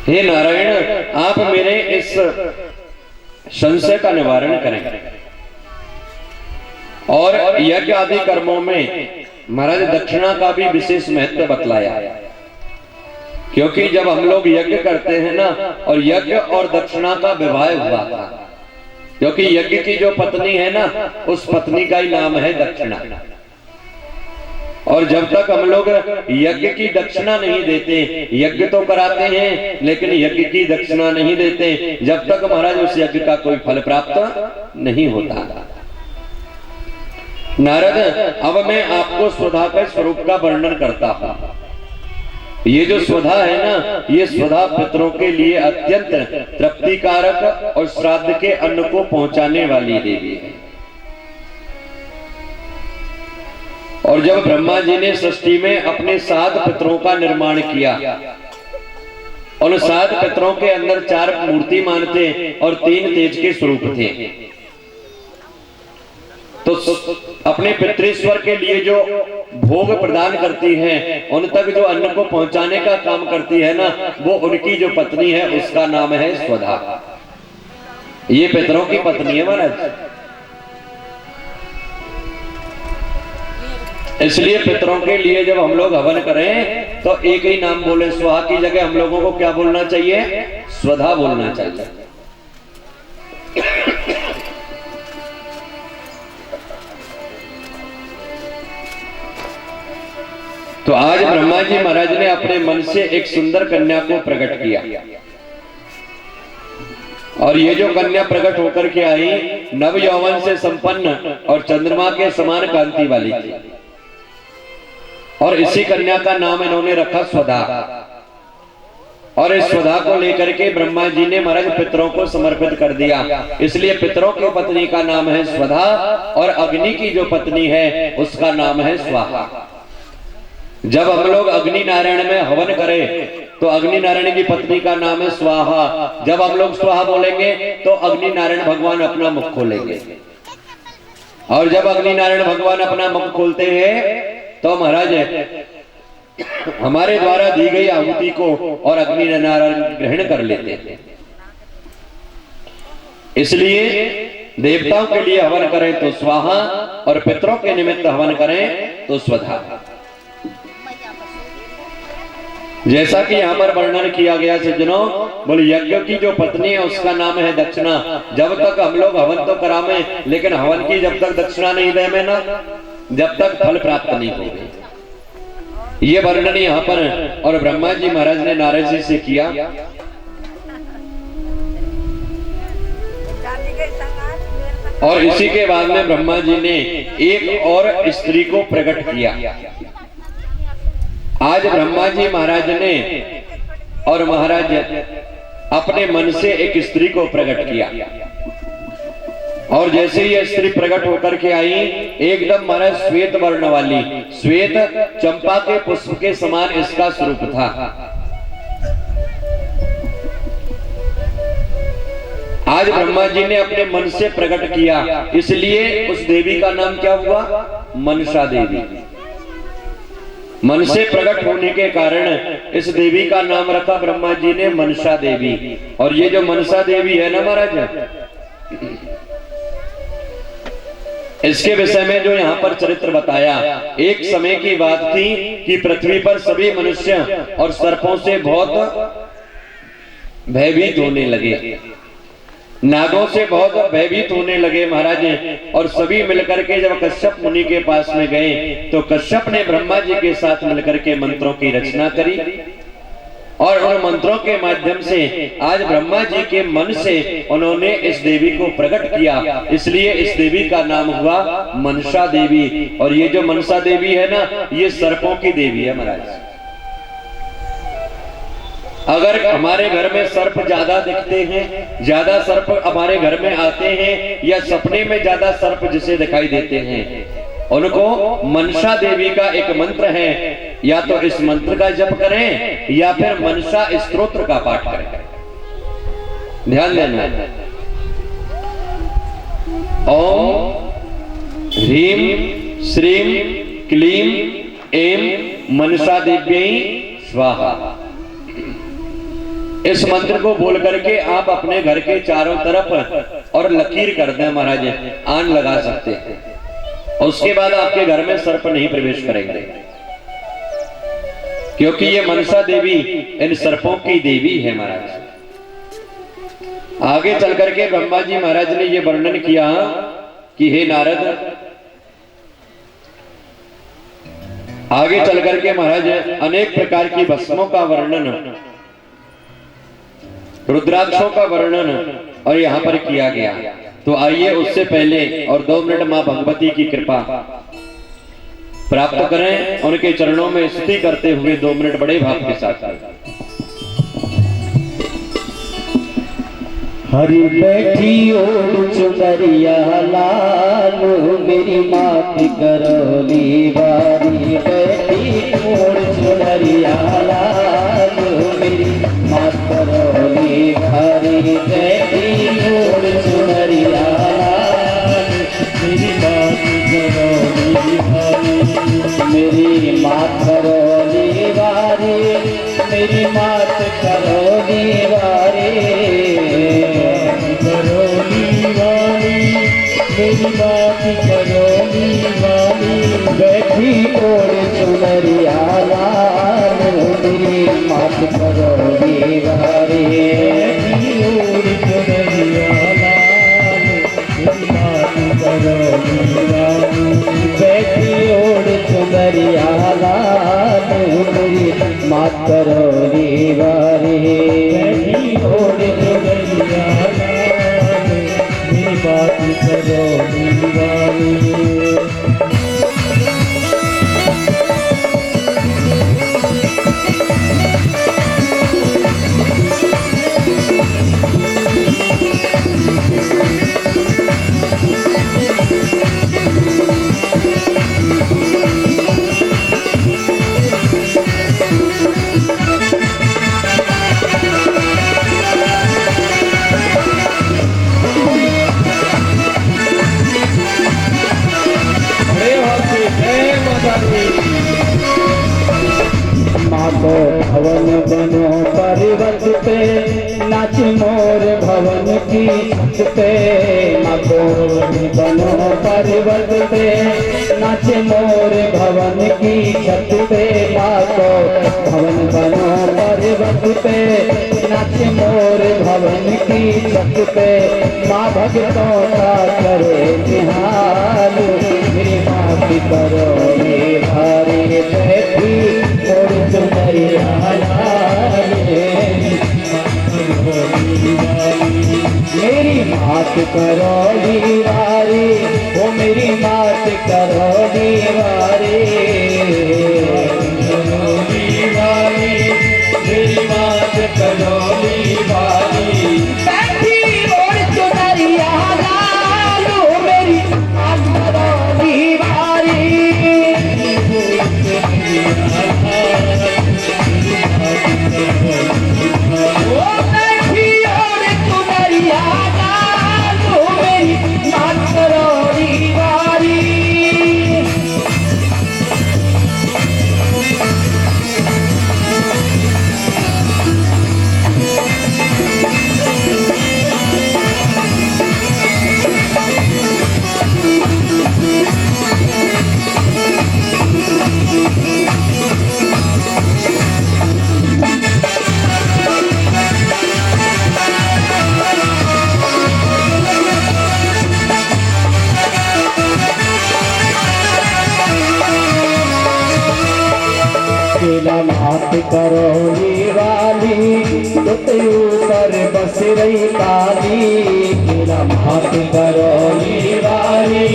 हे नारायण, आप मेरे इस संशय का निवारण करें। और यज्ञ आदि कर्मों में महाराज दक्षिणा का भी विशेष महत्व बतलाया, क्योंकि जब हम लोग यज्ञ करते हैं ना, और यज्ञ और दक्षिणा का विवाह हुआ था, क्योंकि यज्ञ की जो पत्नी है ना, उस पत्नी का ही नाम है दक्षिणा। और जब तक हम लोग यज्ञ की दक्षिणा नहीं देते, यज्ञ तो कराते हैं लेकिन यज्ञ की दक्षिणा नहीं देते, जब तक महाराज उस यज्ञ का कोई फल प्राप्त नहीं होता। नारद, अब मैं आपको स्वधा के स्वरूप का वर्णन करता हूं। ये जो स्वधा है ना, ये स्वधा पितरों के लिए अत्यंत तृप्तिकारक और श्राद्ध के अन्न को पहुंचाने वाली देवी है। और जब ब्रह्मा जी ने सृष्टि में अपने 7 पितरों का निर्माण किया, उन 7 पितरों के अंदर 4 मूर्तिमान थे और 3 तेज के स्वरूप थे। तो अपने पितृश्वर के लिए जो भोग प्रदान करती है, उन तक जो अन्न को पहुंचाने का काम करती है ना, वो उनकी जो पत्नी है उसका नाम है स्वधा। ये पितरों की पत्नी है महाराज। इसलिए पितरों के लिए जब हम लोग हवन करें तो एक ही नाम बोले, स्वाहा की जगह हम लोगों को क्या बोलना चाहिए? स्वधा बोलना चाहिए। तो आज ब्रह्मा जी महाराज ने अपने मन से एक सुंदर कन्या को प्रकट किया, और ये जो कन्या प्रकट होकर के आई, नव यौवन से संपन्न और चंद्रमा के समान कांति वाली थी। और इसी कन्या का नाम इन्होंने रखा स्वधा। और इस स्वधा को लेकर के ब्रह्मा जी ने महाराज पितरों को समर्पित कर दिया। इसलिए पितरों की पत्नी का नाम है स्वधा, और अग्नि की जो पत्नी है उसका नाम है स्वाहा। जब हम लोग अग्नि नारायण में हवन करें तो अग्नि नारायण की पत्नी का नाम है स्वाहा। जब हम लोग स्वाहा बोलेंगे तो अग्नि नारायण भगवान अपना मुख खोलेंगे, और जब अग्नि नारायण भगवान अपना मुख खोलते हैं तो महाराज हमारे द्वारा दी गई आहुति को और अग्नि नारायण ग्रहण कर लेते हैं। इसलिए देवताओं के लिए हवन करें तो स्वाहा, और पितरों के निमित्त हवन करें तो स्वधा। जैसा कि यहाँ पर वर्णन किया गया सज्जनों, बोले यज्ञ की जो पत्नी है उसका नाम है दक्षिणा। जब तक हम लोग हवन तो करावे, लेकिन हवन की जब तक दक्षिणा नहीं दे में ना, जब तक फल प्राप्त नहीं होगी। ये वर्णन यहाँ पर और ब्रह्मा जी महाराज ने नारद जी से किया। और इसी के बाद में ब्रह्मा जी ने एक और स्त्री को प्रकट किया। आज ब्रह्मा जी महाराज ने और महाराज अपने मन से एक स्त्री को प्रकट किया, और जैसे ही स्त्री प्रकट होकर के आई, एकदम महाराज श्वेत वर्ण वाली, श्वेत चंपा के पुष्प के समान इसका स्वरूप था। आज ब्रह्मा जी ने अपने मन से प्रकट किया, इसलिए उस देवी का नाम क्या हुआ? मनसा देवी। मन से प्रकट होने के कारण इस देवी का नाम रखा ब्रह्मा जी ने मनसा देवी। और ये जो मनसा देवी है ना महाराज, इसके विषय में जो यहाँ पर चरित्र बताया, एक समय की बात थी कि पृथ्वी पर सभी मनुष्य और सर्पों से बहुत भयभीत होने लगे, नागों से बहुत भयभीत होने लगे महाराज। और सभी मिलकर के जब कश्यप मुनि के पास में गए तो कश्यप ने ब्रह्मा जी के साथ मिलकर के मंत्रों की रचना करी, और उन मंत्रों के माध्यम से आज ब्रह्मा जी के मन से उन्होंने इस देवी को प्रकट किया। इसलिए इस देवी का नाम हुआ मनसा देवी। और ये जो मनसा देवी है ना, ये सर्पों की देवी है महाराज। अगर हमारे घर में सर्प ज्यादा दिखते हैं, ज्यादा सर्प हमारे घर में आते हैं, या सपने में ज्यादा सर्प जिसे दिखाई देते हैं, उनको मनसा देवी का एक मंत्र है, या तो इस मंत्र का जप करें या फिर मनसा स्तोत्र का पाठ करें। ध्यान देना, ओम ह्रीम श्रीम क्लीम एम मनसा देव्यै स्वाहा। इस मंत्र को बोल करके आप अपने घर के चारों तरफ और लकीर कर दें महाराज, आन लगा सकते हैं। उसके बाद आपके घर में सर्प नहीं प्रवेश करेंगे, क्योंकि ये मनसा देवी इन सर्पों की देवी है महाराज। आगे चल करके ब्रह्मा जी महाराज ने ये वर्णन किया कि हे नारद, आगे चल करके महाराज अनेक प्रकार की भस्मों का वर्णन, रुद्राक्षों का वर्णन और यहाँ पर किया गया। तो आइए उससे पहले और 2 मिनट मां भगवती की कृपा प्राप्त करें। उनके चरणों में स्तुति करते हुए 2 मिनट बड़े भाव के साथ।
हरी बैठी ओढ़ चुनरिया लालू मेरी मात करौली बारी, बैठी ओढ़ चुनरिया लालू मेरी मात करौली बारी, बैठी ओढ़ चुनरिया लालू मेरी मात करौली बारी, मेरी मात करौली बारी, मेरी मात करौली बारी, मेरी बात करौली वाली, बैठी ओढ़ चुनरिया लाल मेरी बात करौली वाली, बैठी ओढ़ चुनरिया लाल मेरी बात करौली वाली, बैठी ओढ़ चुनरिया लाल मेरी बात करौली वाली, बैठी ओढ़ चुनरिया बात करो दीवानी। मातो भवन बनो पर्वत पे, नाच मोर भवन की छत पे, मातो भवन बनो पर्वत पे, नाच मोर भवन की छत पे, मातो भवन बनो पर्वत पे, नाच मोर भवन की छत पे, माँ भक्तों का करे निहाल, मेरी माँ की करो भारी, बैठी ओढ़ चुनरिया लाल मेरी मात करौली वारी, वो मेरी मात करौली वारी, मेरी मात करौली वाली, बैठी ओढ़ चुनरिया लाल मेरी मात करौली वारी, मात करौली वाली, तुझ ऊपर बस रही काली, मेरा मात करौली वाली,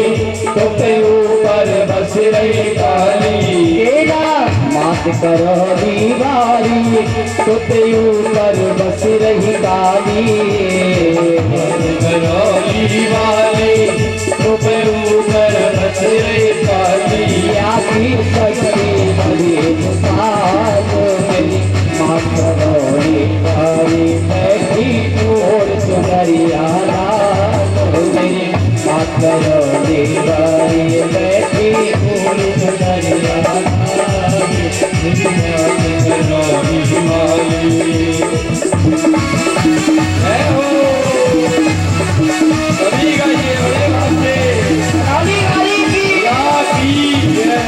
तुझ ऊपर बस रही काली, मेरा मात करौली वाली, तुझ ऊपर बस रही काली, करौली वाली, तुझ ऊपर बस रही काली, आखिर शक्ति बड़ी मेरी माँ करौली वाली, बैठी ओढ़ चुनरिया लाल मेरी माँ करौली वाली, बैठी ओढ़ चुनरिया लाल मेरी माँ करौली वाली। सभी गाइए बड़े भाव से, काली काली की जय।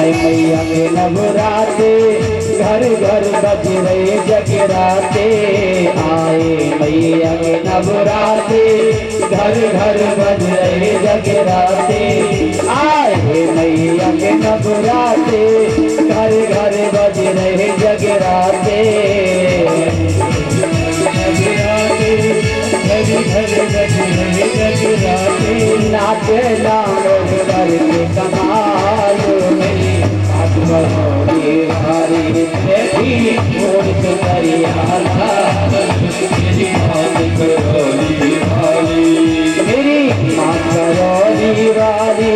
आए मैया के नवराते, घर घर बज रहे जगराते। आए मैया के नवराते, घर घर बज रहे जगराते। आए मैया के नवराते, घर घर बज रहे जगराते। नाचे लाओ करके कमाल मेरी आत्महोरी हरी देखी मोर सुंदरिया मेरी मात करोली वाली, मेरी मात करोली वाली,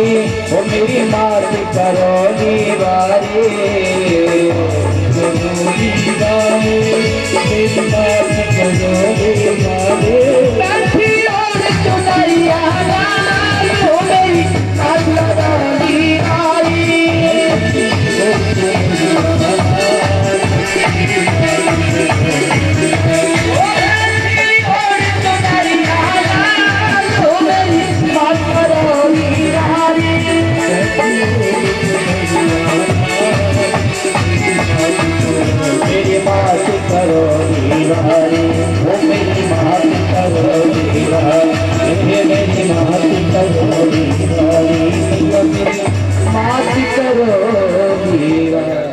ओ मेरी मात करोली वाली। करोली वाली मेरी मात करोली वाली, मेरी मात करोली वाली, ओ मेरी मात करोली वाली, मेरी मात करोली वाली, मेरी मात करोली वाली।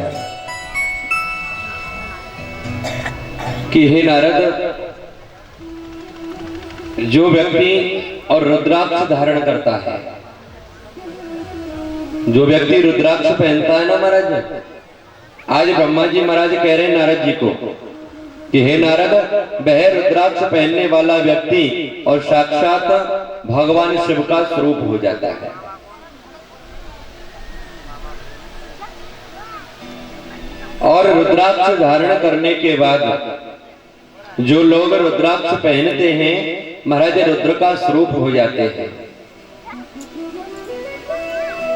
कि हे नारद, जो व्यक्ति और रुद्राक्ष धारण करता है, जो व्यक्ति रुद्राक्ष पहनता है ना महाराज, आज ब्रह्मा जी महाराज कह रहे हैं नारद जी को कि हे नारद, वह रुद्राक्ष पहनने वाला व्यक्ति और साक्षात भगवान शिव का स्वरूप हो जाता है। और रुद्राक्ष धारण करने के बाद जो लोग रुद्राक्ष पहनते हैं महाराज, रुद्र का स्वरूप हो जाते हैं।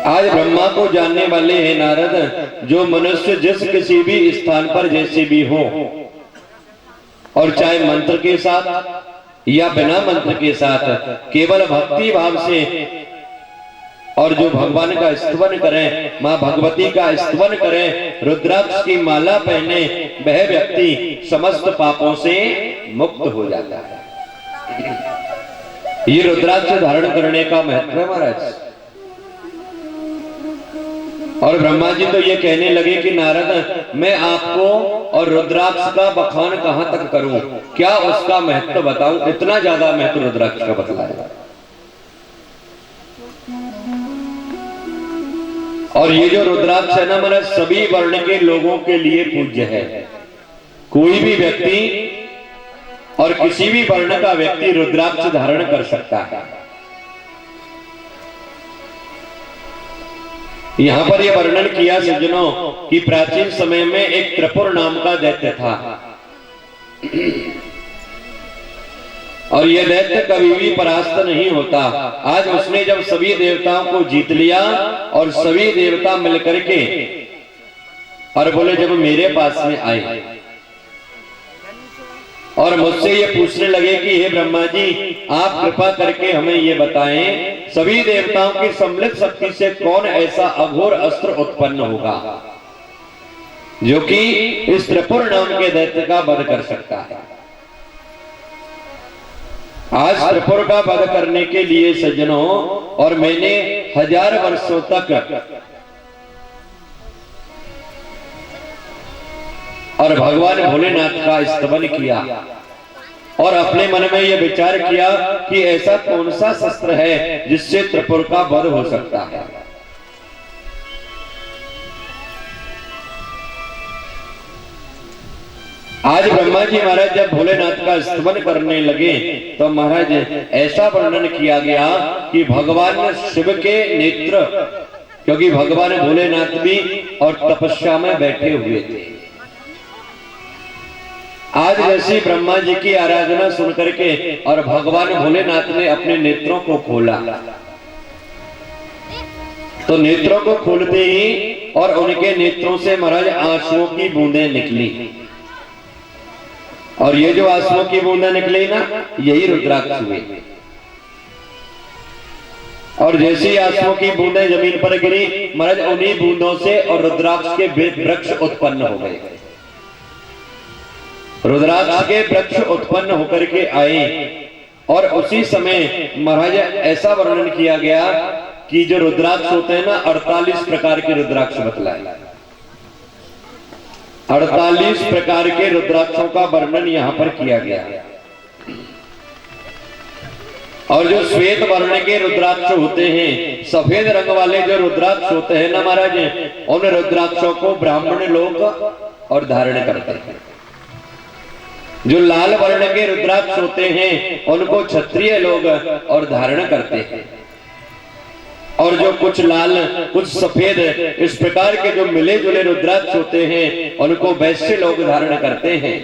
आज ब्रह्मा को जानने वाले हैं नारद, जो मनुष्य जिस किसी भी स्थान पर जैसे भी हो, और चाहे मंत्र के साथ या बिना मंत्र के साथ, केवल भक्ति भाव से और जो भगवान का स्तवन करें, मां भगवती का स्तवन करें, रुद्राक्ष की माला पहने, वह व्यक्ति समस्त पापों से मुक्त हो जाता है। ये रुद्राक्ष धारण करने का महत्व है महाराज। और ब्रह्मा जी तो ये कहने लगे कि नारद, मैं आपको और रुद्राक्ष का बखान कहां तक करूं, क्या उसका महत्व बताऊं, इतना ज्यादा महत्व रुद्राक्ष का बतलाया। और ये जो रुद्राक्ष है ना महाराज, सभी वर्ण के लोगों के लिए पूज्य है। कोई भी व्यक्ति और किसी भी वर्ण का व्यक्ति रुद्राक्ष धारण कर सकता है। यहां पर यह वर्णन किया सज्जनों कि प्राचीन समय में एक त्रिपुर नाम का दैत्य था, और यह दैत्य कभी भी परास्त नहीं होता। आज उसने जब सभी देवताओं को जीत लिया और सभी देवता मिलकर के और बोले, जब मेरे पास में आए और मुझसे ये पूछने लगे कि हे ब्रह्मा जी, आप कृपा करके हमें ये बताएं, सभी देवताओं की सम्मिलित शक्ति से कौन ऐसा अघोर अस्त्र उत्पन्न होगा जो कि इस त्रिपुर नाम के दैत्य का वध कर सकता है। आज त्रिपुर का वध करने के लिए सज्जनों, और मैंने 1000 वर्षों तक और भगवान भोलेनाथ का स्तवन किया और अपने मन में यह विचार किया कि ऐसा कौन सा शस्त्र है जिससे त्रिपुर का वध हो सकता है। आज ब्रह्मा जी महाराज जब भोलेनाथ का स्तवन करने लगे तो महाराज ऐसा वर्णन किया गया कि भगवान शिव के नेत्र, क्योंकि भगवान भोलेनाथ भी और तपस्या में बैठे हुए थे। आज जैसी ब्रह्मा जी की आराधना सुन करके और भगवान भोलेनाथ ने अपने नेत्रों को खोला, तो नेत्रों को खोलते ही और उनके नेत्रों से महाराज आंसुओं की बूंदें निकली, और ये जो आंसुओं की बूंदें निकली ना, यही रुद्राक्ष हुए। और जैसी आंसुओं की बूंदें जमीन पर गिरी, महाराज उन्हीं बूंदों से और रुद्राक्ष के वृक्ष उत्पन्न हो गए। रुद्राक्ष के वृक्ष उत्पन्न होकर के आए और उसी समय महाराज ऐसा वर्णन किया गया कि जो रुद्राक्ष होते हैं ना, 48 प्रकार के रुद्राक्ष बतलाए। 48 प्रकार के रुद्राक्षों का वर्णन यहां पर किया गया। और जो श्वेत वर्ण के रुद्राक्ष होते हैं, सफेद रंग वाले जो रुद्राक्ष होते हैं ना महाराज, उन रुद्राक्षों को ब्राह्मण लोग और धारण करते हैं। जो लाल वर्ण के रुद्राक्ष होते हैं उनको क्षत्रिय लोग और धारण करते हैं। और जो कुछ लाल कुछ सफेद इस प्रकार के जो मिले जुले रुद्राक्ष होते हैं उनको वैश्य लोग धारण करते हैं।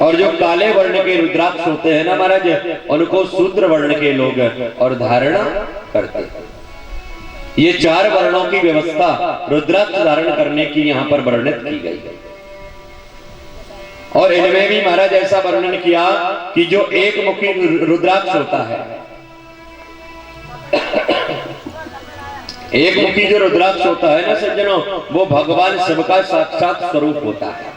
और जो काले वर्ण के रुद्राक्ष होते हैं ना महाराज, उनको शूद्र वर्ण के लोग और धारण करते हैं। ये 4 वर्णों की व्यवस्था रुद्राक्ष धारण करने की यहां पर वर्णित की गई है। और इनमें भी महाराज ऐसा वर्णन किया कि जो एक मुखी रुद्राक्ष होता है, एक मुखी जो रुद्राक्ष होता है ना सज्जनों, वो भगवान शिव का साक्षात स्वरूप होता है।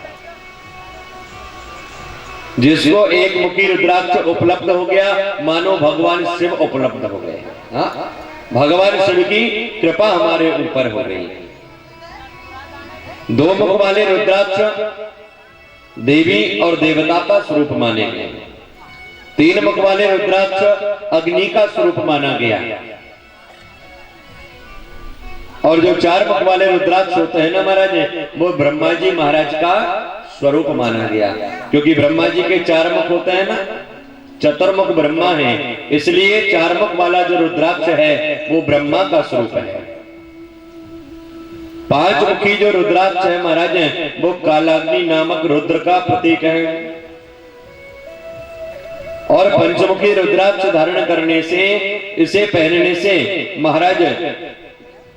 जिसको एक मुखी रुद्राक्ष उपलब्ध हो गया, मानो भगवान शिव उपलब्ध हो गए। हाँ, भगवान शिव की कृपा हमारे ऊपर हो गई। 2 मुख वाले रुद्राक्ष देवी और देवता का स्वरूप माने गए। 3 मुख वाले रुद्राक्ष अग्नि का स्वरूप माना गया। और जो 4 मुख वाले रुद्राक्ष होते हैं ना महाराज, वो ब्रह्मा जी महाराज का स्वरूप माना गया। क्योंकि ब्रह्मा जी के 4 मुख होते हैं ना, चतुर्मुख ब्रह्मा है, इसलिए 4 मुख वाला जो रुद्राक्ष है वो ब्रह्मा का स्वरूप है। 5 मुखी जो रुद्राक्ष है महाराज, वो कालाग्नि नामक रुद्र का प्रतीक है। और पंचमुखी रुद्राक्ष धारण करने से, इसे पहनने से महाराज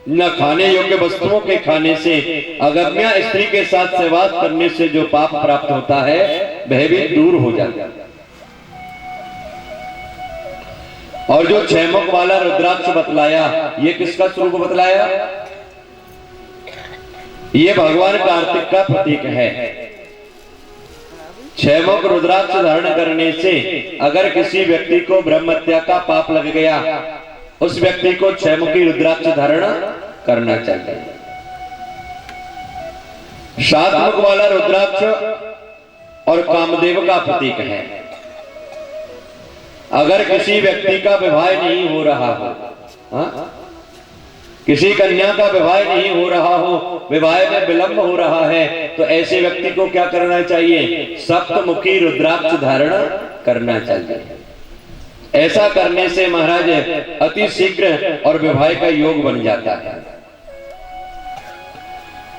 न खाने योग्य वस्तुओं के खाने से, अगम्या स्त्री के साथ सहवास करने से जो पाप प्राप्त होता है वह भी दूर हो जाता है। और जो 6 मुख वाला रुद्राक्ष बतलाया, ये किसका स्वरूप बतलाया? ये भगवान कार्तिक का प्रतीक है। 6 मुख रुद्राक्ष धारण करने से अगर किसी व्यक्ति को ब्रह्महत्या का पाप लग गया, उस व्यक्ति को 6 मुखी रुद्राक्ष धारण करना चाहिए। 7 मुख वाला रुद्राक्ष और कामदेव का प्रतीक है। अगर किसी व्यक्ति का विवाह नहीं हो रहा हो, हाँ? किसी कन्या का विवाह नहीं हो रहा हो, विवाह में विलंब हो रहा है, तो ऐसे व्यक्ति को क्या करना चाहिए? सप्तमुखी रुद्राक्ष धारण करना चाहिए। ऐसा करने से महाराज अति शीघ्र और विवाह का योग बन जाता है।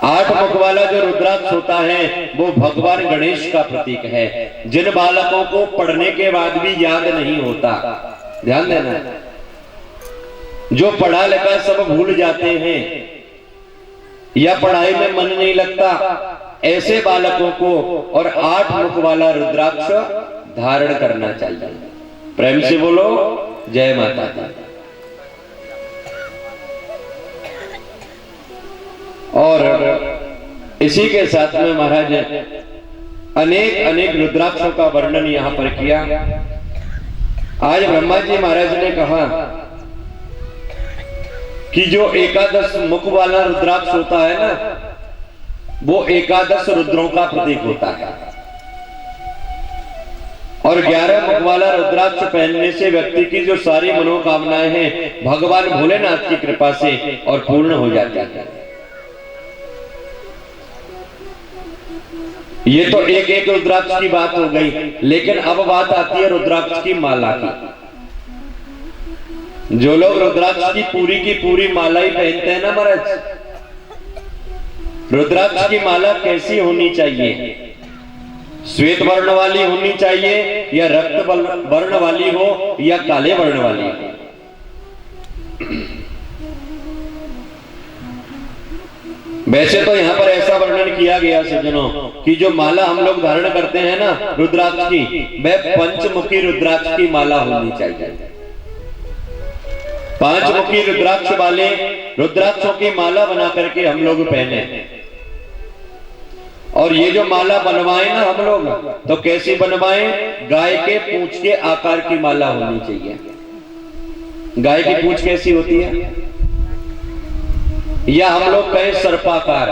8 मुख वाला जो रुद्राक्ष होता है वो भगवान गणेश का प्रतीक है। जिन बालकों को पढ़ने के बाद भी याद नहीं होता, ध्यान देना, जो पढ़ा लिखा सब भूल जाते हैं या पढ़ाई में मन नहीं लगता, ऐसे बालकों को और 8 मुख वाला रुद्राक्ष धारण करना चाहिए। प्रेम से बोलो जय माता दी। और इसी के साथ में महाराज अनेक अनेक रुद्राक्षों का वर्णन यहां पर किया। आज ब्रह्मा जी महाराज ने कहा कि जो 11 मुख वाला रुद्राक्ष होता है ना, वो 11 रुद्रों का प्रतीक होता है। और 11 मुख वाला रुद्राक्ष पहनने से व्यक्ति की जो सारी मनोकामनाएं हैं भगवान भोलेनाथ की कृपा से और पूर्ण हो जाती है। ये तो एक एक रुद्राक्ष की बात हो गई, लेकिन अब बात आती है रुद्राक्ष की माला की। जो लोग रुद्राक्ष की पूरी माला ही पहनते हैं ना महाराज, रुद्राक्ष की माला कैसी होनी चाहिए? श्वेत वर्ण वाली होनी चाहिए या रक्त वर्ण वाली हो या काले वर्ण वाली हो? वैसे तो यहाँ पर ऐसा वर्णन किया गया सज्जनों कि जो माला हम लोग धारण करते हैं ना रुद्राक्ष की, वह पंचमुखी रुद्राक्ष की माला होनी चाहिए। 5 मुखी रुद्राक्ष वाले रुद्राक्षों की माला बना करके हम लोग पहने। और ये जो माला बनवाए ना हम लोग, तो कैसी बनवाए? गाय के पूंछ के आकार की माला होनी चाहिए। गाय की पूंछ कैसी होती है? या हम लोग कहें सर्पाकार,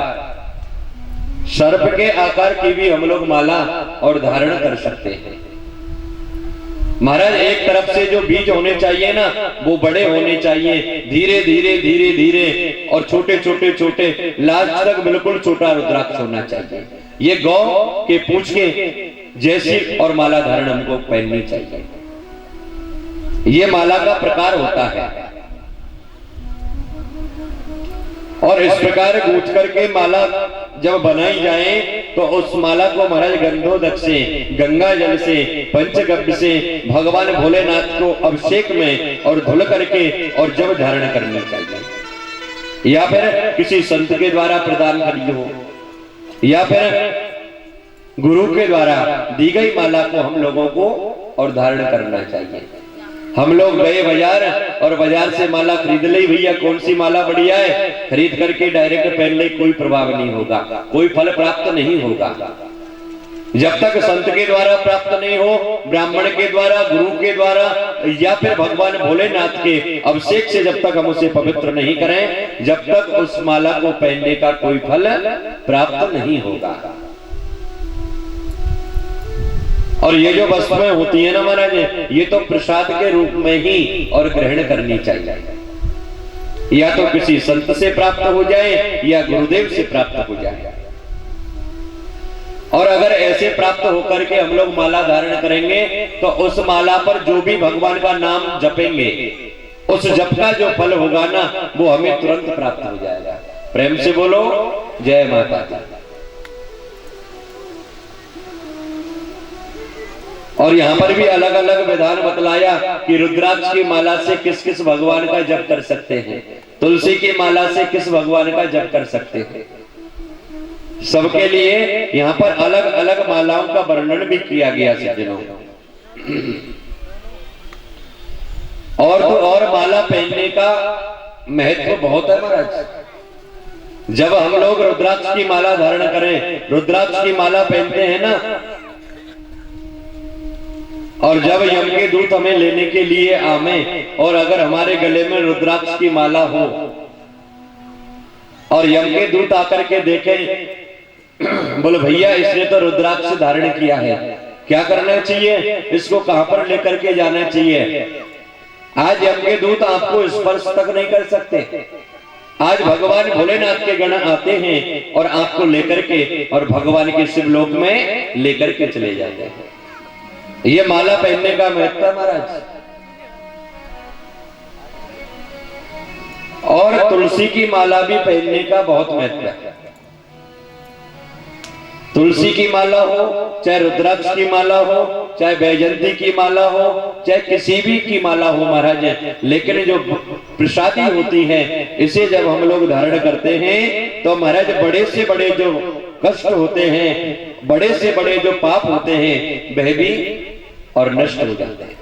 सर्प के आकार की भी हम लोग माला और धारण कर सकते हैं। महाराज, एक तरफ से जो बीज होने चाहिए ना, वो बड़े होने चाहिए, धीरे धीरे धीरे धीरे, और छोटे छोटे छोटे, लास्ट तक बिल्कुल छोटा रुद्राक्ष होना चाहिए। ये गौ के पूंछ के जैसी और माला धारण हमको पहननी चाहिए। ये माला का प्रकार होता है। और इस प्रकार गूंथ करके माला जब बनाई जाए, तो उस माला को महाराज गंधोदक से, गंगा जल से, पंचगव्य से भगवान भोलेनाथ को अभिषेक में और धुल करके और जब धारण करनी चाहिए। या फिर किसी संत के द्वारा प्रदान करी हो, या फिर गुरु के द्वारा दी गई माला को हम लोगों को और धारण करना चाहिए। हम लोग गए बाजार और बाजार से माला खरीद ली, भैया कौन सी माला बढ़िया है, खरीद करके डायरेक्ट पहन ले, कोई प्रभाव नहीं होगा, कोई फल प्राप्त नहीं होगा। जब तक संत के द्वारा प्राप्त नहीं हो, ब्राह्मण के द्वारा, गुरु के द्वारा, या फिर भगवान भोलेनाथ के अभिषेक से जब तक हम उसे पवित्र नहीं करें, जब तक उस माला को पहनने का कोई फल प्राप्त नहीं होगा। और ये जो वस्तुएं होती है ना महाराज, ये तो प्रसाद के रूप में ही और ग्रहण करनी चाहिए। या तो किसी संत से प्राप्त हो जाए या गुरुदेव से प्राप्त हो जाए। और अगर ऐसे प्राप्त होकर के हम लोग माला धारण करेंगे, तो उस माला पर जो भी भगवान का नाम जपेंगे, उस जप का जो फल होगा ना, वो हमें तुरंत प्राप्त हो जाएगा। प्रेम से बोलो जय माता दी। और यहाँ पर भी अलग अलग विधान बतलाया कि रुद्राक्ष की माला से किस किस भगवान का जप कर सकते हैं, तुलसी की माला से किस भगवान का जप कर सकते हैं। सबके लिए यहाँ पर अलग अलग मालाओं का वर्णन भी किया गया सज्जनों। और तो और माला पहनने का महत्व बहुत है महाराज। जब हम लोग रुद्राक्ष की माला धारण करें, रुद्राक्ष की माला पहनते हैं ना, और जब यम के दूत हमें लेने के लिए आवे, और अगर हमारे गले में रुद्राक्ष की माला हो और यम के दूत आकर के देखें, बोले भैया इसने तो रुद्राक्ष धारण किया है, क्या करना चाहिए, इसको कहां पर लेकर के जाना चाहिए। आज यम के दूत आपको स्पर्श तक नहीं कर सकते। आज भगवान भोलेनाथ के गण आते हैं और आपको लेकर के और भगवान के शिवलोक में लेकर के चले जाते हैं। ये माला पहनने का महत्व महाराज। और तुलसी की माला भी पहनने का बहुत महत्व है। तुलसी की माला हो, चाहे रुद्राक्ष की माला हो, चाहे बैजंती की माला हो, चाहे किसी भी की माला हो महाराज, लेकिन जो प्रसादी होती है, इसे जब हम लोग धारण करते हैं, तो महाराज बड़े से बड़े जो कष्ट होते हैं, बड़े से बड़े जो पाप होते हैं, वह भी और नष्ट हो जाते हैं।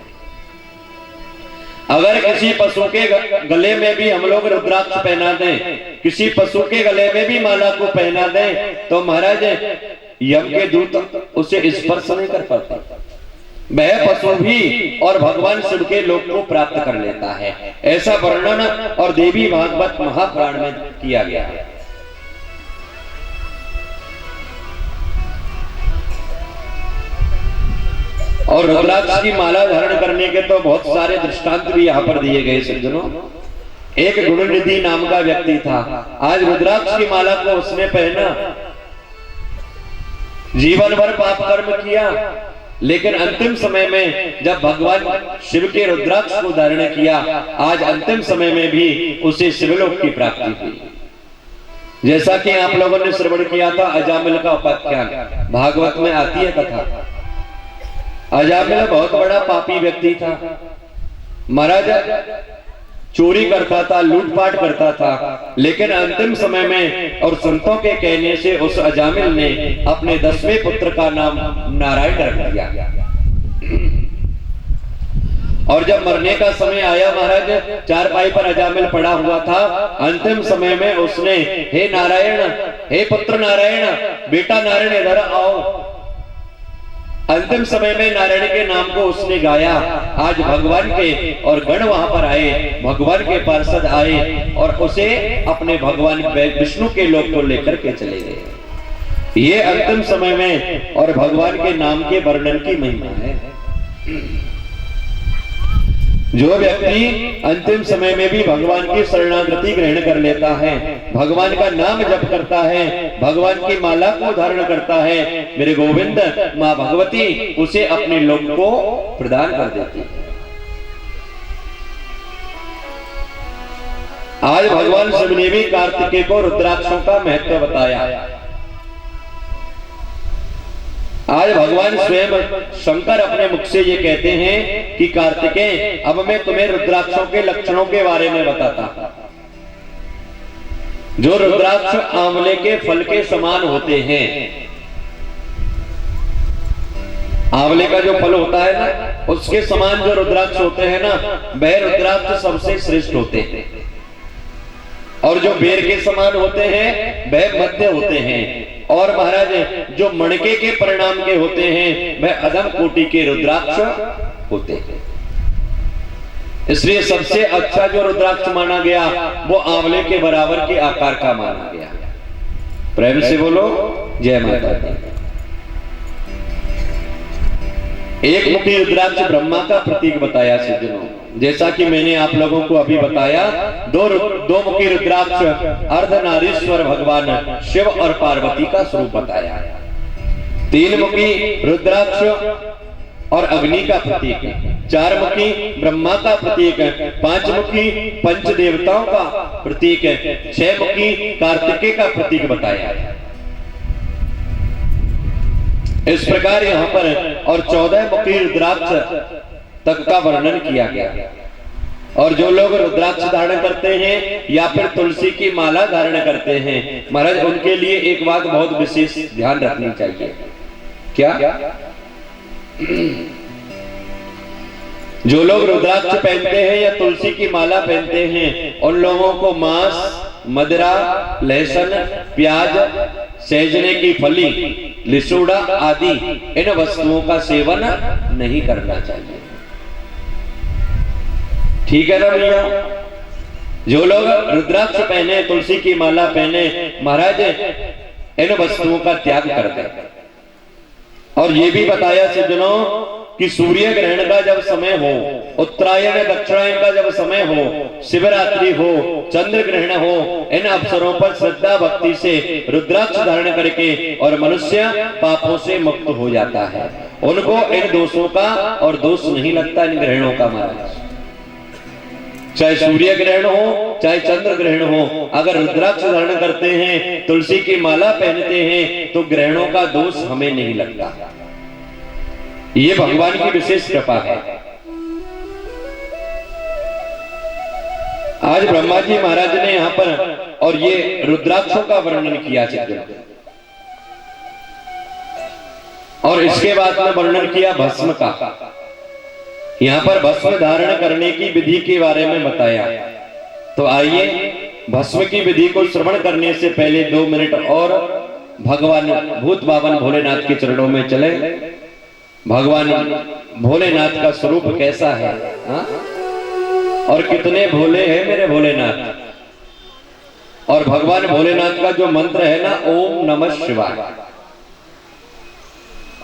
अगर किसी पशु के गले में भी हम लोग रुद्राक्ष पहना दें, किसी पशु के गले में भी माला को पहना दें, तो महाराज यम के दूत उसे स्पर्श नहीं कर पाते। वह पशु भी और भगवान शिव के लोक को प्राप्त कर लेता है। ऐसा वर्णन और देवी भागवत महापुराण में किया गया है। और रुद्राक्ष की माला धारण करने के तो बहुत सारे दृष्टांत भी यहाँ पर दिए गए सज्जनों। एक गुणनिधि नाम का व्यक्ति था। आज रुद्राक्ष की माला को उसने पहना, जीवन भर पाप कर्म किया, लेकिन अंतिम समय में जब भगवान शिव के रुद्राक्ष को धारण किया, आज अंतिम समय में भी उसे शिवलोक की प्राप्ति हुई। जैसा कि आप लोगों ने श्रवण किया था अजामिल का उपाख्यान, भागवत में आती है कथा। अजामिल बहुत बड़ा पापी व्यक्ति था महाराज, चोरी करता था, लूटपाट करता था, लेकिन अंतिम समय में और संतों के कहने से उस अजामिल ने अपने 10वें पुत्र का नाम नारायण रख दिया। और जब मरने का समय आया, महाराज चारपाई पर अजामिल पड़ा हुआ था। अंतिम समय में उसने, हे नारायण, हे पुत्र नारायण, बेटा नारायण इधर आओ। अंतिम समय में नारायण के नाम को उसने गाया। आज भगवान के और गण वहां पर आए, भगवान के पार्षद आए और उसे अपने भगवान विष्णु के लोक को लेकर के चले गए। ये अंतिम समय में और भगवान के नाम के वर्णन की महिमा है। जो व्यक्ति अंतिम समय में भी भगवान की शरणागति ग्रहण कर लेता है, भगवान का नाम जप करता है, भगवान की माला को धारण करता है, मेरे गोविंद मां भगवती उसे अपने लोक को प्रदान कर देती है। आज भगवान शिव ने भी कार्तिकेय को रुद्राक्षों का महत्व बताया। आज भगवान स्वयं शंकर अपने मुख से ये कहते हैं कि कार्तिकेय, अब मैं तुम्हें रुद्राक्षों के लक्षणों के बारे में बताता। जो रुद्राक्ष आंवले के फल के समान होते हैं। आंवले का जो फल होता है ना, उसके समान जो रुद्राक्ष होते हैं ना, वह रुद्राक्ष सबसे श्रेष्ठ होते हैं। और जो बेर के समान होते हैं वह मध्य होते हैं। और महाराज जो मणके के परिणाम के होते हैं वह अधम कोटि के रुद्राक्ष होते हैं। इसलिए सबसे अच्छा जो रुद्राक्ष माना गया वो आंवले के बराबर के आकार का माना गया। प्रेम से बोलो जय माता दी। एक मुखी रुद्राक्ष ब्रह्मा का प्रतीक बताया सज्जनों। जैसा कि मैंने आप लोगों को अभी बताया, दो मुखी रुद्राक्ष अर्धनारीश्वर भगवान शिव और पार्वती का स्वरूप बताया। तीन मुखी रुद्राक्ष और अग्नि का प्रतीक, चार मुखी ब्रह्मा का प्रतीक, पांच मुखी पंच देवताओं का प्रतीक, छह मुखी कार्तिकेय का प्रतीक बताया। इस प्रकार यहाँ पर और 14 मुखी रुद्राक्ष तक का वर्णन किया गया। और जो लोग रुद्राक्ष धारण करते हैं या फिर तुलसी की माला धारण करते हैं, महाराज उनके लिए एक बात बहुत विशेष ध्यान रखनी चाहिए। क्या? जो लोग रुद्राक्ष पहनते हैं या तुलसी की माला पहनते हैं, उन लोगों को मांस, मदिरा, लहसुन, प्याज, सेजने की फली, लिसोड़ा आदि इन वस्तुओं का सेवन नहीं करना चाहिए। ठीक है ना भैया? जो लोग रुद्राक्ष पहने, तुलसी की माला पहने, महाराज इन वस्तुओं का त्याग कर दें। और ये भी बताया सज्जनों कि सूर्य ग्रहण का जब समय हो, उत्तरायण दक्षिणायन का जब समय हो, शिवरात्रि हो, चंद्र ग्रहण हो, इन अवसरों पर श्रद्धा भक्ति से रुद्राक्ष धारण करके और मनुष्य पापों से मुक्त हो जाता है। उनको इन दोषों का और दोष नहीं लगता इन ग्रहणों का। महाराज चाहे सूर्य ग्रहण हो चाहे चंद्र ग्रहण हो, अगर रुद्राक्ष धारण करते हैं, तुलसी की माला पहनते हैं, तो ग्रहणों का दोष हमें नहीं लगता। ये भगवान की विशेष कृपा है। आज ब्रह्मा जी महाराज ने यहाँ पर और ये रुद्राक्षों का वर्णन किया सज्जनों। और इसके बाद में वर्णन किया भस्म का। यहाँ पर भस्म धारण करने की विधि के बारे में बताया। तो आइए भस्म की विधि को श्रवण करने से पहले 2 मिनट और भगवान भूत बावन भोलेनाथ के चरणों में चले। भगवान भोलेनाथ का स्वरूप कैसा है, हा? और कितने भोले हैं मेरे भोलेनाथ। और भगवान भोलेनाथ का जो मंत्र है ना, ओम नमः शिवाय।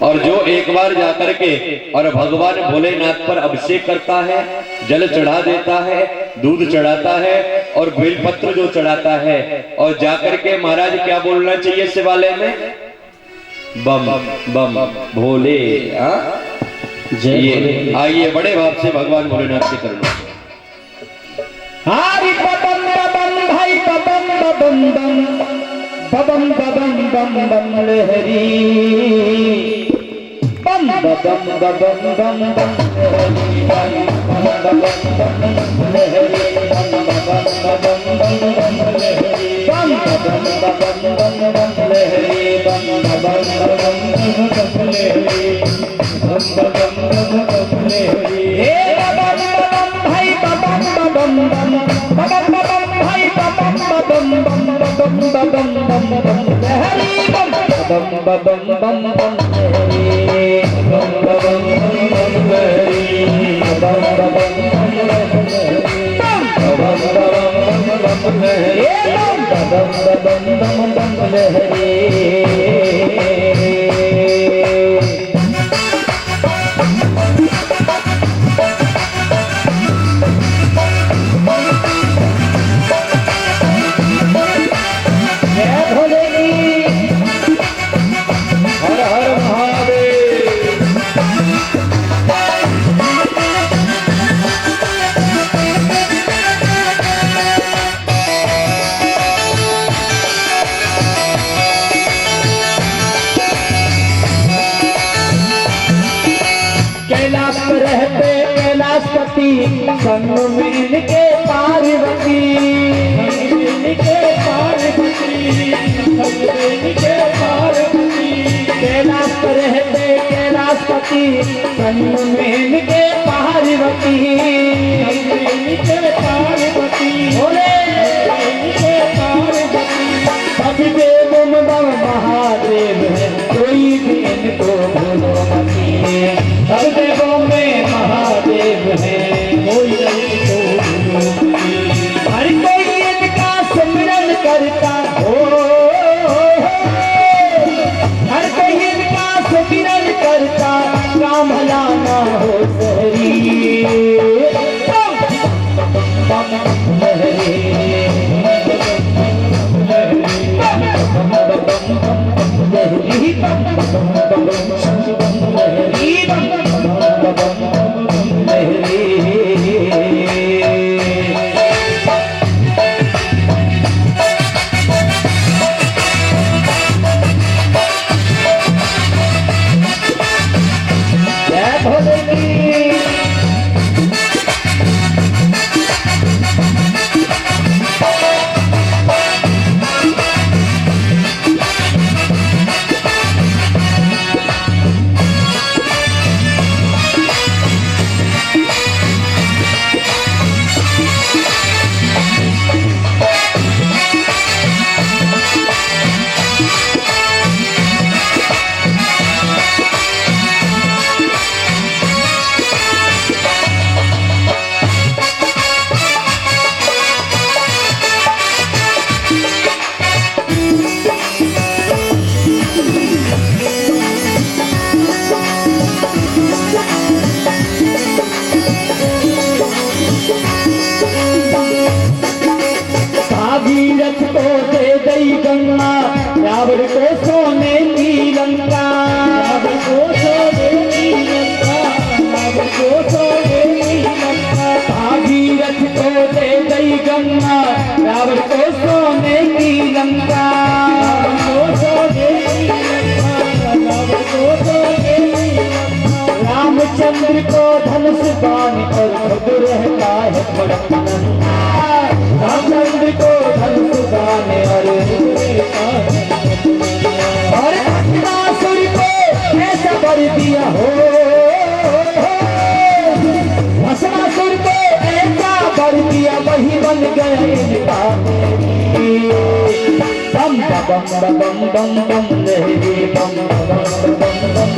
और जो एक बार जाकर के और भगवान भोलेनाथ पर अभिषेक करता है, जल चढ़ा देता है, दूध चढ़ाता है और बेलपत्र जो चढ़ाता है, और जाकर के महाराज क्या बोलना चाहिए शिवालय में? बम बम भोले। जय। आइए बड़े भाव से भगवान भोलेनाथ के चरणों में।
हरि बम बम भाई बम बम बम बम बम बम बम लहरी बम बम बम बम बम लहरी बम बम बम लहरी बम बम बम लहरी बम बम बम लहरी बम रहते कैलाशपति संग में इनके पार्वती कैलाश पर रहते कैलाशपति संग में इनके पार्वती बोले सभी देवों में महादेव है कोई भी इनको भूलो मती सब देवों में महादेव है कोई इनको भूलो मती हर कोई इनका सिमरन करता हो हर कोई इनका सिमरन करता काम लाना हो सही भागीरथ को दे दई गंगा रावण को सोने की लंका भागीरथ को दे दई गंगा रावण को सोने की लंका रामचंद्र को धनुष बाण और खुद रहता है रामचंद्र को धनुष बाण और भस्मासुर को ऐसा वर दिया हो भस्मासुर को ऐसा वर दिया वही बन गया इनका बम बम बम बम बम लहरी बम बम बम बम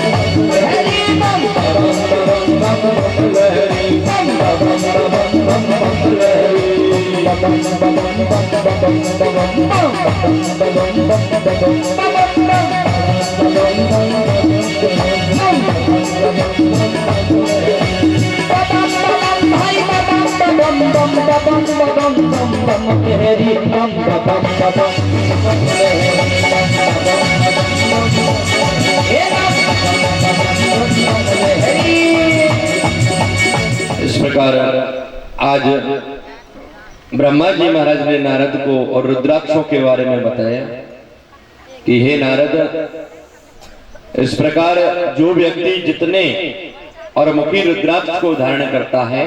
लहरी बम बम बम बम लहरी बम बम बम बम लहरी बम बम
इस प्रकार आज ब्रह्मा जी महाराज ने नारद को और रुद्राक्षों के बारे में बताया कि हे नारद, इस प्रकार जो व्यक्ति जितने और मुखी रुद्राक्ष को धारण करता है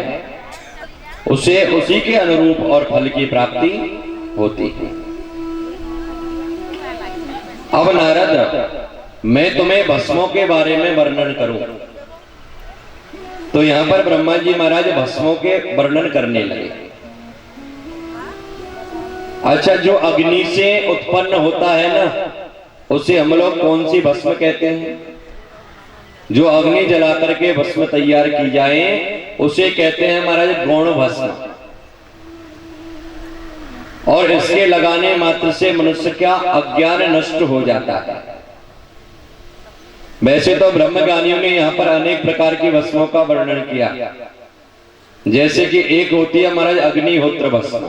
उसे उसी के अनुरूप और फल की प्राप्ति होती है। अब नारद मैं तुम्हें भस्मों के बारे में वर्णन करूं। तो यहां पर ब्रह्मा जी महाराज भस्मों के वर्णन करने लगे। अच्छा, जो अग्नि से उत्पन्न होता है ना, उसे हम लोग कौन सी भस्म कहते हैं? जो अग्नि जला करके भस्म तैयार की जाए उसे कहते हैं महाराज गौण भस्म। और इसके लगाने मात्र से मनुष्य का अज्ञान नष्ट हो जाता है। वैसे तो ब्रह्मज्ञानियों ने यहाँ पर अनेक प्रकार की भस्मों का वर्णन किया, जैसे कि एक होती है महाराज अग्निहोत्र भस्म,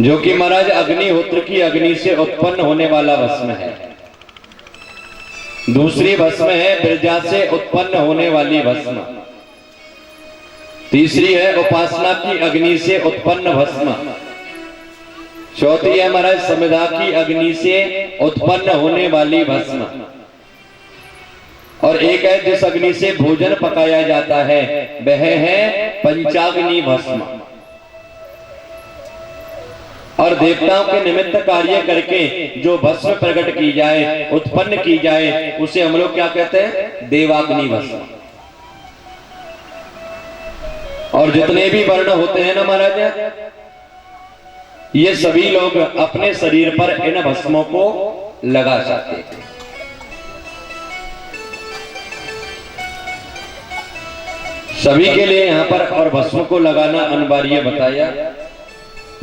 जो कि महाराज अग्निहोत्र की अग्नि से उत्पन्न होने वाला भस्म है। दूसरी भस्म है बिरजा से उत्पन्न होने वाली भस्म। तीसरी है उपासना की अग्नि से उत्पन्न भस्म। चौथी है महाराज समिधा की अग्नि से उत्पन्न होने वाली भस्म। और एक है जिस अग्नि से भोजन पकाया जाता है, वह है पंचाग्नि भस्म। और देवताओं के निमित्त कार्य करके जो भस्म प्रकट की जाए, उत्पन्न की जाए, उसे हम लोग क्या कहते हैं? देवाग्नि भस्म। और जितने भी वर्ण होते हैं ना महाराज, ये सभी लोग अपने शरीर पर इन भस्मों को लगा सकते हैं। सभी के लिए यहां पर और भस्म को लगाना अनिवार्य बताया।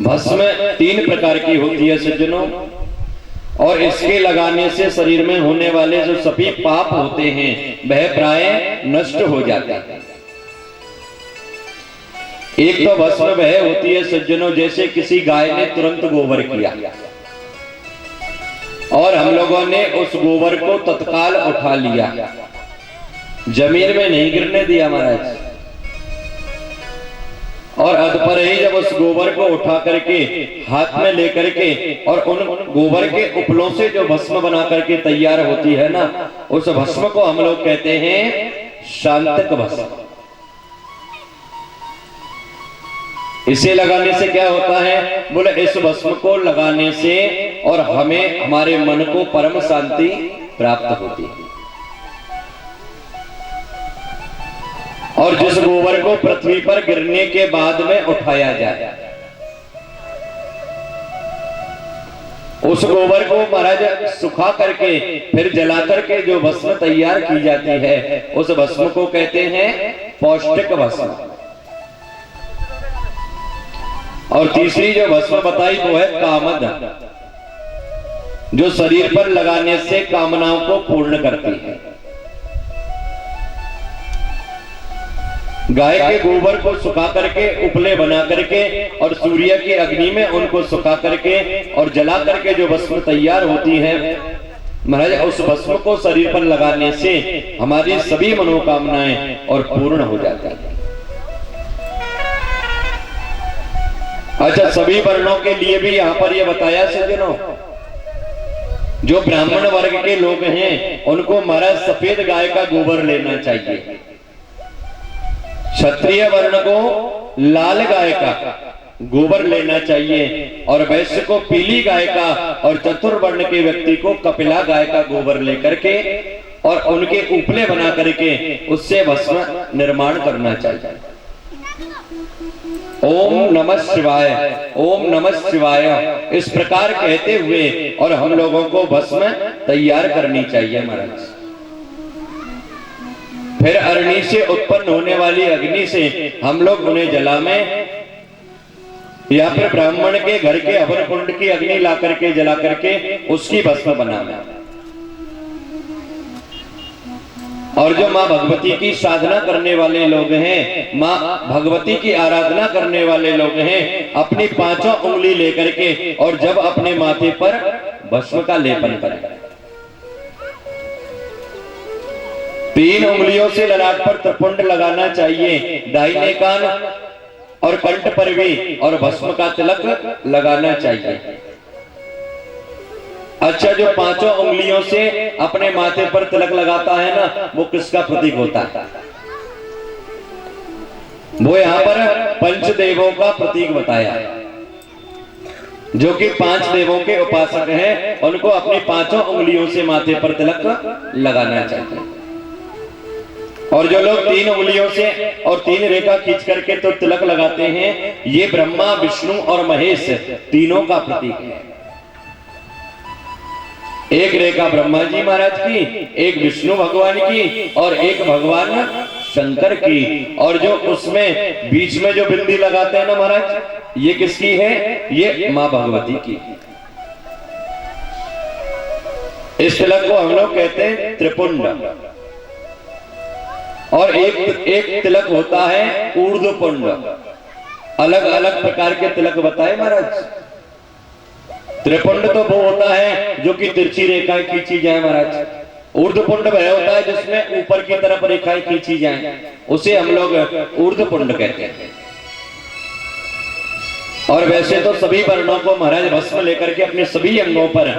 भस्म 3 प्रकार की होती है सज्जनों, और इसके लगाने से शरीर में होने वाले जो सभी पाप होते हैं वह प्राय नष्ट हो जाते हैं। एक तो भस्म वह होती है सज्जनों, जैसे किसी गाय ने तुरंत गोबर किया और हम लोगों ने उस गोबर को तत्काल उठा लिया, जमीन में नहीं गिरने दिया महाराज, और अध पर ही जब उस गोबर को उठा करके हाथ में लेकर के और उन गोबर के उपलों से जो भस्म बना करके तैयार होती है ना, उस भस्म को हम लोग कहते हैं शांतक भस्म। इसे लगाने से क्या होता है? बोले इस भस्म को लगाने से और हमें हमारे मन को परम शांति प्राप्त होती है। और जिस गोबर को पृथ्वी पर गिरने के बाद में उठाया जाए, उस गोबर को महाराज सुखा करके फिर जला करके जो भस्म तैयार की जाती है, उस भस्म को कहते हैं पौष्टिक भस्म। और तीसरी जो भस्म बताई वो है कामद, जो शरीर पर लगाने से कामनाओं को पूर्ण करती है। गाय के गोबर को सुखा करके उपले बना करके और सूर्य की अग्नि में उनको सुखा करके और जला करके जो भस्म तैयार होती है महाराज, उस भस्म को शरीर पर लगाने से हमारी सभी मनोकामनाएं और पूर्ण हो जाती है। अच्छा, सभी वर्णों के लिए भी यहाँ पर यह बताया सज्जनों, जो ब्राह्मण वर्ग के लोग हैं उनको महाराज सफेद गाय का गोबर लेना चाहिए। क्षत्रिय वर्ण को लाल गाय का गोबर लेना चाहिए, और वैश्य को पीली गाय का, और चतुर्वर्ण के व्यक्ति को कपिला गाय का गोबर लेकर के और उनके उपले बना करके उससे भस्म निर्माण करना चाहिए। ओम नमः शिवाय, ओम नमः शिवाय, इस प्रकार कहते हुए और हम लोगों को भस्म तैयार करनी चाहिए महाराज। फिर अग्नि से उत्पन्न होने वाली अग्नि से हम लोग उन्हें जला में, या फिर ब्राह्मण के घर के हवन कुंड की अग्नि ला करके जला करके उसकी भस्म बनाना। और जो माँ भगवती की साधना करने वाले लोग हैं, माँ भगवती की आराधना करने वाले लोग हैं, अपनी 5 उंगली लेकर के और जब अपने माथे पर भस्म का लेपन करें, 3 उंगलियों से ललाट पर त्रिपुंड लगाना चाहिए, दाहिने कान और कंठ पर भी, और भस्म का तिलक लगाना चाहिए। अच्छा, जो 5 उंगलियों से अपने माथे पर तिलक लगाता है ना, वो किसका प्रतीक होता है? वो यहाँ पर पंचदेवों का प्रतीक बताया। जो कि 5 देवों के उपासक हैं, उनको अपनी 5 उंगलियों से माथे पर तिलक लगाना चाहिए। और जो लोग 3 उंगलियों से और 3 रेखा खींच करके तो तिलक लगाते हैं, ये ब्रह्मा, विष्णु और महेश तीनों का प्रतीक है। एक रेखा ब्रह्मा जी महाराज की, एक विष्णु भगवान की और एक भगवान शंकर की। और जो उसमें बीच में जो बिंदी लगाते हैं ना महाराज, ये किसकी है? ये मां भगवती की। इस तिलक को हम लोग कहते हैं त्रिपुंड। और एक तिलक होता है ऊर्ध्वपुंड। अलग अलग प्रकार के तिलक बताए महाराज। त्रिपुंड तो वो होता है जो कि तिरछी रेखाएं खींची जाए महाराज। ऊर्ध्वपुंड वह होता है जिसमें ऊपर की तरफ रेखाएं खींची जाएं, उसे हम लोग ऊर्ध्वपुंड कहते हैं। और वैसे तो सभी वर्णों को महाराज भस्म लेकर के अपने सभी अंगों पर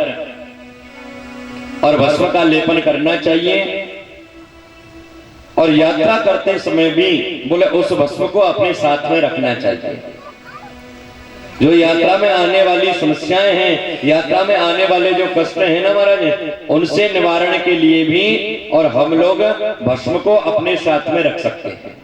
और भस्म का लेपन करना चाहिए। और यात्रा करते समय भी बोले उस भस्म को अपने साथ में रखना चाहिए। जो यात्रा में आने वाली समस्याएं हैं, यात्रा में आने वाले जो कष्ट हैं ना महाराज, उनसे निवारण के लिए भी और हम लोग भस्म को अपने साथ में रख सकते हैं।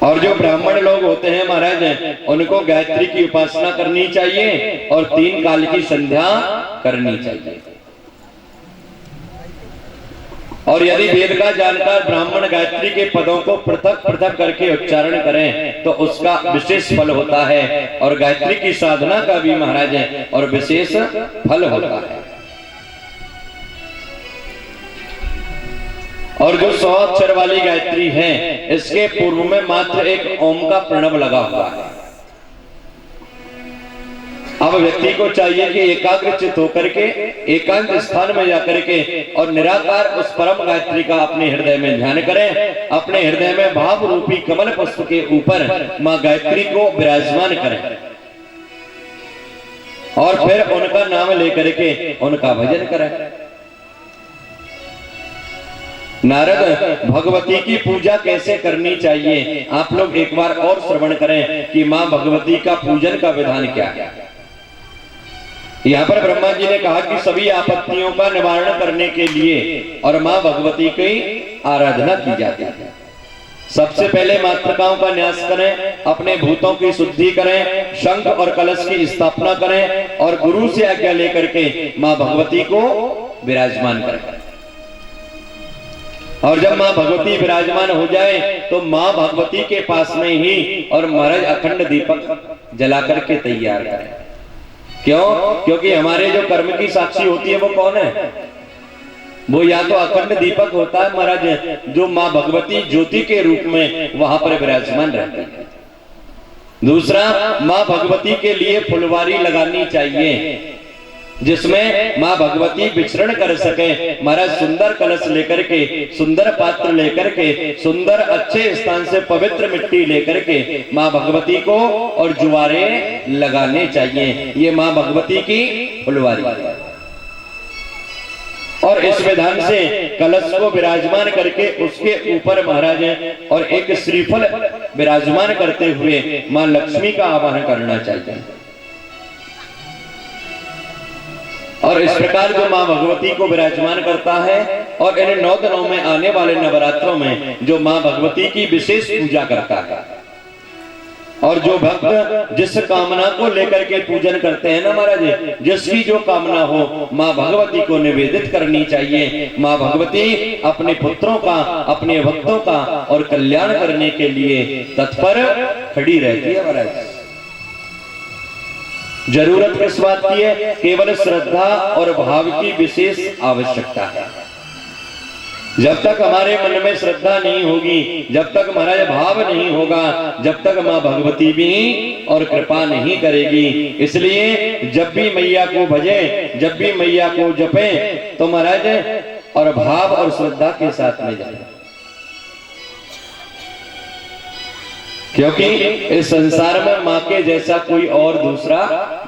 और जो ब्राह्मण लोग होते हैं महाराज, उनको गायत्री की उपासना करनी चाहिए और 3 काल की संध्या करनी चाहिए। और यदि वेद का जानकार ब्राह्मण गायत्री के पदों को पृथक पृथक करके उच्चारण करें तो उसका विशेष फल होता है। और गायत्री की साधना का भी महाराज है और विशेष फल होता है। और जो 100 अक्षर वाली गायत्री है, इसके पूर्व में मात्र एक ओम का प्रणव लगा हुआ है। अब व्यक्ति को चाहिए कि एकाग्रचित होकर के एकांत स्थान में जाकर के और निराकार उस परम गायत्री का अपने हृदय में ध्यान करें। अपने हृदय में भाव रूपी कमल पुष्प के ऊपर मां गायत्री को विराजमान करें और फिर उनका नाम लेकर के उनका भजन करें। नारद भगवती की पूजा कैसे करनी चाहिए, आप लोग एक बार और श्रवण करें कि मां भगवती का पूजन का विधान क्या है। यहाँ पर ब्रह्मा जी ने कहा कि सभी आपत्तियों का निवारण करने के लिए और मां भगवती की आराधना की जाती है। सबसे पहले मातृकाओं का न्यास करें, अपने भूतों की शुद्धि करें, शंख और कलश की स्थापना करें और गुरु से आज्ञा लेकर के मां भगवती को विराजमान करें। और जब मां भगवती विराजमान हो जाए तो मां भगवती के पास में ही और महाराज अखंड दीपक जला करके तैयार करें। क्यों? क्योंकि हमारे जो कर्म की साक्षी होती है वो कौन है? वो या तो अखंड दीपक होता है महाराज, जो मां भगवती ज्योति के रूप में वहां पर विराजमान रहती है। दूसरा, मां भगवती के लिए फुलवारी लगानी चाहिए जिसमें मां भगवती विचरण कर सके। महाराज सुंदर कलश लेकर के, सुंदर पात्र लेकर के, सुंदर अच्छे स्थान से पवित्र मिट्टी लेकर के मां भगवती को और जुवारे लगाने चाहिए। ये मां भगवती की फुलवारी। और इस विधान से कलश को विराजमान करके उसके ऊपर महाराज और एक श्रीफल विराजमान करते हुए मां लक्ष्मी का आवाहन करना चाहिए। और इस प्रकार जो मां भगवती को विराजमान करता है और इन 9 दिनों में आने वाले नवरात्रों में जो मां भगवती की विशेष पूजा करता है और जो भक्त जिस कामना को लेकर के पूजन करते हैं ना महाराज, जिसकी जो कामना हो मां भगवती को निवेदित करनी चाहिए। मां भगवती अपने पुत्रों का, अपने भक्तों का और कल्याण करने के लिए तत्पर खड़ी रहती है महाराज। जरूरत किस बात की है? केवल श्रद्धा और भाव की विशेष आवश्यकता है। जब तक हमारे मन में श्रद्धा नहीं होगी, जब तक महाराज भाव नहीं होगा, जब तक मां भगवती भी और कृपा नहीं करेगी। इसलिए जब भी मैया को भजें, जब भी मैया को जपें तो महाराज और भाव और श्रद्धा के साथ में जाए, क्योंकि इस संसार में मां के जैसा कोई और दूसरा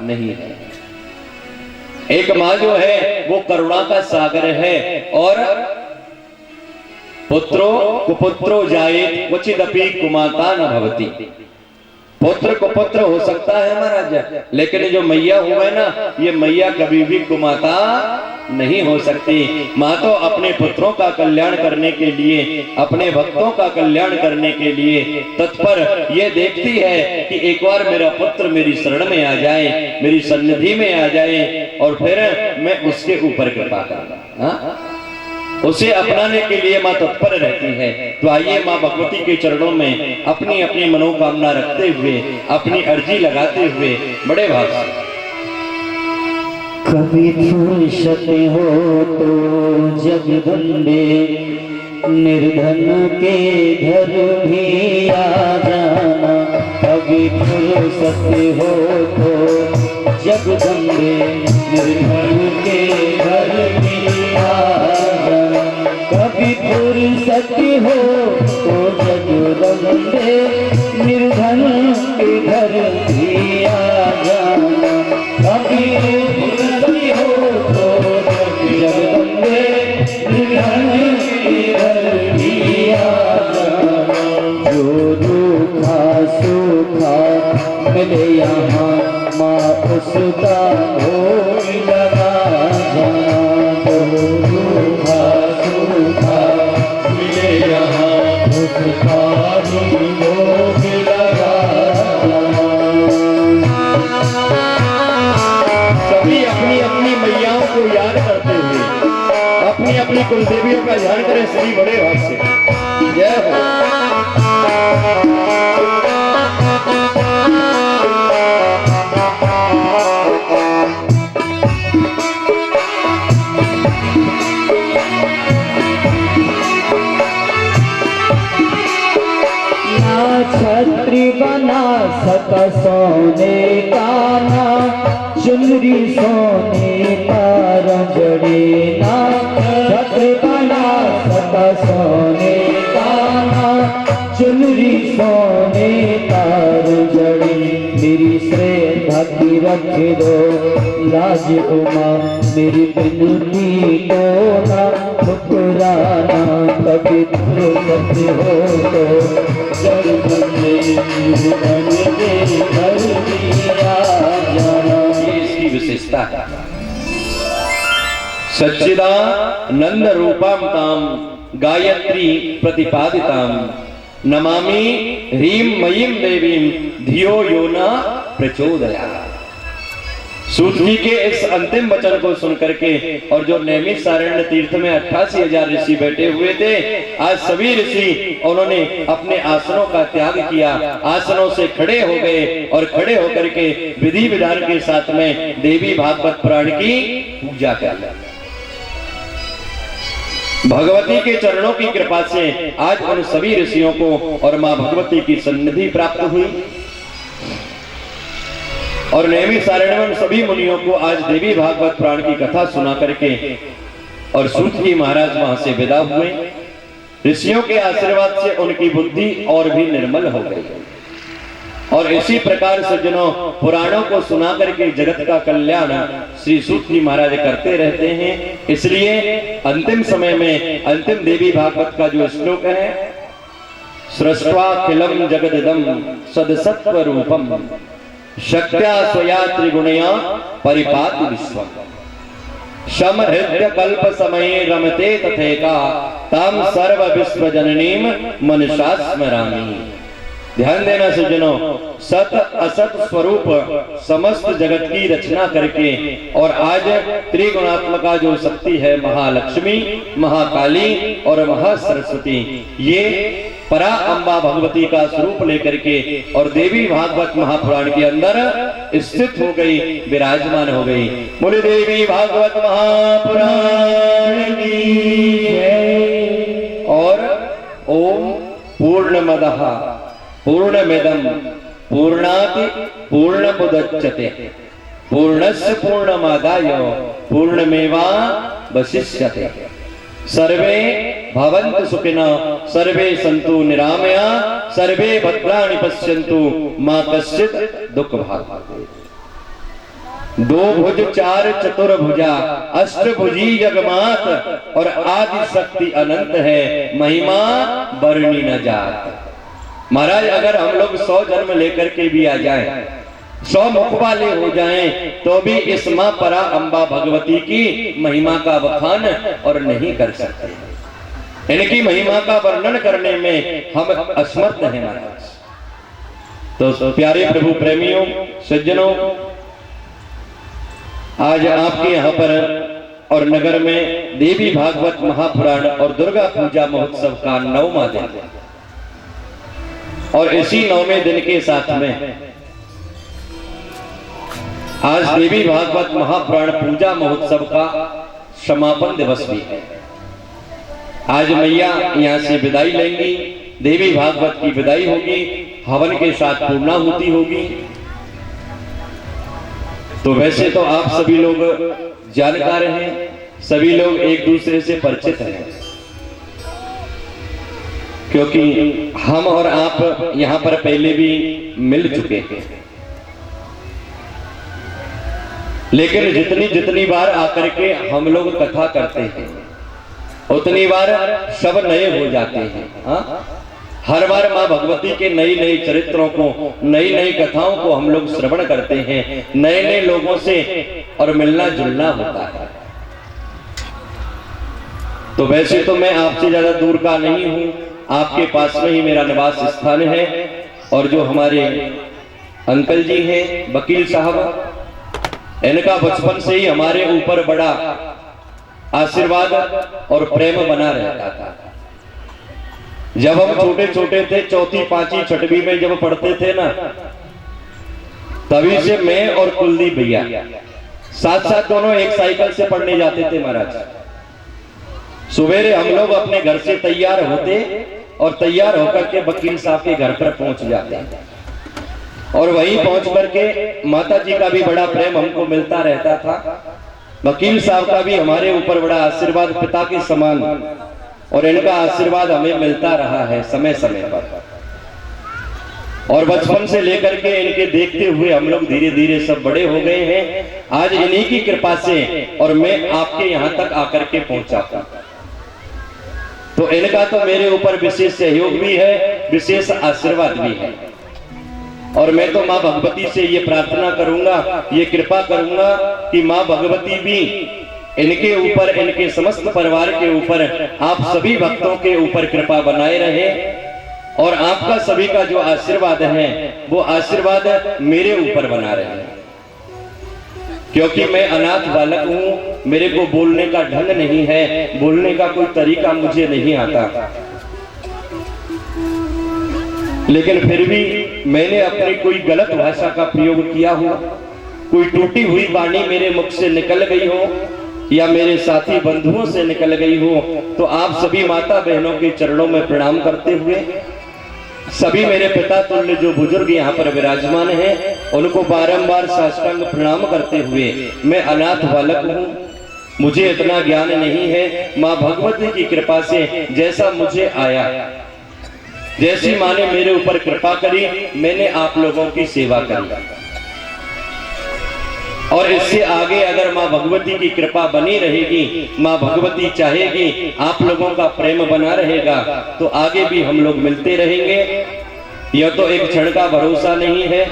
नहीं है। एक मां जो है वो करुणा का सागर है और पुत्रो कुपुत्रो जायेत क्वचिदपि कुमाता न भवति। पुत्र को पुत्र हो सकता है महाराज, लेकिन जो मैया हुए ना, ये मैया कभी भी कुमाता नहीं हो सकती। माँ तो अपने पुत्रों का कल्याण करने के लिए, अपने भक्तों का कल्याण करने के लिए तत्पर ये देखती है कि एक बार मेरा पुत्र मेरी शरण में आ जाए, मेरी सन्निधि में आ जाए, और फिर मैं उसके ऊपर कृपा करूंगा। उसे अपनाने के लिए माँ तत्पर रहती है। तो आइए माँ भगवती के चरणों में अपनी अपनी मनोकामना रखते हुए, अपनी अर्जी लगाते हुए बड़े भाव से
कभी फुर्सत हो तो जगदम्बे निर्धन के घर भी आ जाना। कभी फुर्सत हो तो जगदम्बे निर्धन के घर भी आ जाना। कभी फुर्सत हो तो जगदम्बे निर्धन के घर भी आ जाना। कभी फुर्सत हो तो जगदम्बे निर्धन के घर भी आ जाना। जो दुखा सुखा मिले यहाँ माँ उसका भोग लगा जाना। जो दुखा सुखा मिले यहाँ उसका भोग लगा जाना।
सभी अपनी अपनी मैयाओं को याद करते हुए अपनी अपनी कुलदेवियों का ध्यान करें सभी बड़े भाव से। जय हो।
छत्री बना सका सोने का ना, चुनरी सोने का रंजड़ी ना। छत्री बना सका सोने का ना, चुनरी सोने का रंजड़ी। मेरी श्रद्धा की रख दो लाज उमा, मेरी विनती को ना ठुकराना। कभी फुर्सत हो तो जगदम्बे निर्धन के घर भी आ जाना।
ये इसकी विशेषता है। सच्चिदानंद रूपाम ताम गायत्री प्रतिपादिताम नमामि ह्रीं मयीं देवीं धियो यो न प्रचोदयात्। सूत जी के इस अंतिम वचन को सुनकर के, और जो नैमिषारण्य तीर्थ में 88,000 ऋषि बैठे हुए थे, आज सभी ऋषि उन्होंने अपने आसनों का त्याग किया, आसनों से खड़े हो गए और खड़े होकर के विधि विधान के साथ में देवी भागवत पुराण की पूजा कर। भगवती के चरणों की कृपा से आज उन सभी ऋषियों को और मां भगवती की सन्निधि प्राप्त हुई, और नैमिषारण्य में सभी मुनियों को आज देवी भागवत पुराण की कथा सुना करके और सूत जी महाराज वहां से विदा हुए। ऋषियों के आशीर्वाद से उनकी बुद्धि और भी निर्मल हो गई, और इसी प्रकार से जिन्हों पुराणों को सुना करके जगत का कल्याण श्री सूत जी महाराज करते रहते हैं। इसलिए अंतिम समय में अंतिम देवी भागवत का जो श्लोक है, सृष्ट्वाखिलम जगदिदम सदसत्व रूपम शक्त्या स्वया त्रिगुणया परिपाति विश्वम समहृद्य कल्प समये रमते तथेका ताम सर्व विश्व जननीम मनसा स्मरामि। ध्यान देना सज्जनों, सत असत स्वरूप समस्त जगत की रचना करके, और आज त्रिगुणात्मका जो शक्ति है महालक्ष्मी, महाकाली और महासरस्वती, ये परा अम्बा भगवती का स्वरूप लेकर के और देवी भागवत महापुराण के अंदर स्थित हो गई, विराजमान हो गई। बोले देवी भागवत महापुराण की जय। और ओम पूर्णमदः पूर्णमिदं पूर्णाति पूर्णमुदच्यते पूर्णस्य पूर्णमादाय पूर्णमेवावशिष्यते। सर्वे भवन्तु सुखिनः सर्वे सन्तु निरामया सर्वे भद्राणि पश्यन्तु मा कश्चित् दुःखभाग् भवेत्। दो भुज चार चतुर्भुजा अष्टभुजी जगमात और आदि शक्ति अनंत है, महिमा वर्णी न जात। महाराज अगर हम लोग 100 जन्म लेकर के भी आ जाएं, 100 मुख वाले हो जाएं, तो भी इस मां परा अंबा भगवती की महिमा का बखान और नहीं कर सकते। इनकी महिमा का वर्णन करने में हम असमर्थ हैं महाराज। तो प्यारे प्रभु प्रेमियों, सज्जनों, आज आपके यहाँ पर और नगर में देवी भागवत महापुराण और दुर्गा पूजा महोत्सव का 9वां दिन, और इसी 9वें दिन के साथ में आज देवी भागवत महापुराण पूजा महोत्सव का समापन दिवस भी है। आज मैया यहाँ से विदाई लेंगी, देवी भागवत की विदाई होगी, हवन के साथ पूर्णाहुति होगी। तो वैसे तो आप सभी लोग जानकार हैं, सभी लोग एक दूसरे से परिचित हैं, क्योंकि हम और आप यहाँ पर पहले भी मिल चुके हैं। लेकिन जितनी जितनी बार आकर के हम लोग कथा करते हैं, उतनी बार सब नए हो जाते हैं। हाँ? हर बार माँ भगवती के नई नई चरित्रों को, नई नई कथाओं को हम लोग श्रवण करते हैं, नए नए लोगों से और मिलना जुलना होता है। तो वैसे तो मैं आपसे ज्यादा दूर का नहीं हूं, आपके पास में ही मेरा निवास स्थान है। और जो हमारे अंकल जी हैं वकील साहब, इनका बचपन से ही हमारे ऊपर बड़ा आशीर्वाद और प्रेम बना रहता था। जब हम छोटे छोटे थे, चौथी पांचवी छठवीं में जब पढ़ते थे ना, तभी से मैं और कुलदीप भैया साथ साथ दोनों एक साइकिल से पढ़ने जाते थे महाराज। सवेरे हम लोग अपने घर से तैयार होते और तैयार होकर के वकील साहब के घर पर पहुंच जाते, और वहीं पहुंच करके माता जी का भी बड़ा प्रेम हमको मिलता रहता था, वकील साहब का भी हमारे ऊपर बड़ा आशीर्वाद, पिता के समान, और इनका आशीर्वाद हमें मिलता रहा है समय समय पर। और बचपन से लेकर के इनके देखते हुए हम लोग धीरे धीरे सब बड़े हो गए हैं। आज इन्हीं की कृपा से और मैं आपके यहाँ तक आकर के पहुंचा था। तो इनका तो मेरे ऊपर विशेष सहयोग भी है, विशेष आशीर्वाद भी है। और मैं तो माँ भगवती से ये प्रार्थना करूंगा, ये कृपा करूंगा कि माँ भगवती भी इनके ऊपर, इनके समस्त परिवार के ऊपर, आप सभी भक्तों के ऊपर कृपा बनाए रहे, और आपका सभी का जो आशीर्वाद है वो आशीर्वाद मेरे ऊपर बना रहे। क्योंकि मैं अनाथ बालक हूँ, मेरे को बोलने का ढंग नहीं है, बोलने का कोई तरीका मुझे नहीं आता, लेकिन फिर भी मैंने अपनी कोई गलत भाषा का प्रयोग किया हो, कोई टूटी हुई वाणी मेरे मुख से निकल गई हो या मेरे साथी बंधुओं से निकल गई हो, तो आप सभी माता बहनों के चरणों में प्रणाम करते हुए, सभी मेरे पिता तुल्य जो बुजुर्ग यहाँ पर विराजमान हैं, उनको बारंबार साष्टांग प्रणाम करते हुए, मैं अनाथ बालक हूँ, मुझे इतना ज्ञान नहीं है, माँ भगवती की कृपा से जैसा मुझे आया, जैसी माँ ने मेरे ऊपर कृपा करी, मैंने आप लोगों की सेवा करी। और इससे आगे अगर माँ भगवती की कृपा बनी रहेगी, माँ भगवती चाहेगी, आप लोगों का प्रेम बना रहेगा, तो आगे भी हम लोग मिलते रहेंगे। यह तो एक क्षण का भरोसा नहीं है,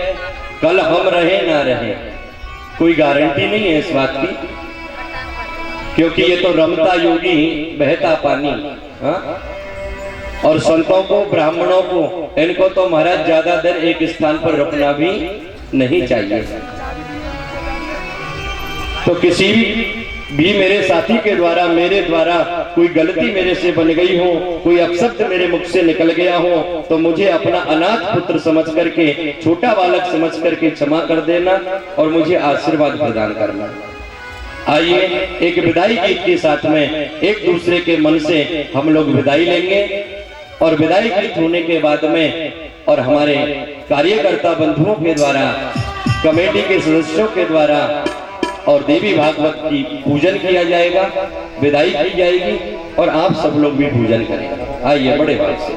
कल हम रहे ना रहे कोई गारंटी नहीं है इस बात की, क्योंकि ये तो रमता योगी बहता पानी। हाँ? और संतों को, ब्राह्मणों को, इनको तो महाराज ज्यादा देर एक स्थान पर रुकना भी नहीं चाहिए। तो किसी भी मेरे साथी के द्वारा, मेरे द्वारा कोई गलती मेरे से बन गई हो, कोई अपशब्द मेरे मुख से निकल गया हो, तो मुझे अपना अनाथ पुत्र समझ करके, छोटा बालक समझ करके क्षमा कर देना और मुझे आशीर्वाद प्रदान करना। आइए एक विदाई गीत के साथ में एक दूसरे के मन से हम लोग विदाई लेंगे, और विदाई गीत होने के बाद में और हमारे कार्यकर्ता बंधुओं के द्वारा, कमेटी के सदस्यों के द्वारा और देवी भागवत की पूजन किया जाएगा, विदाई की जाएगी, और आप सब लोग भी पूजन करेंगे। आइए बड़े भाग से।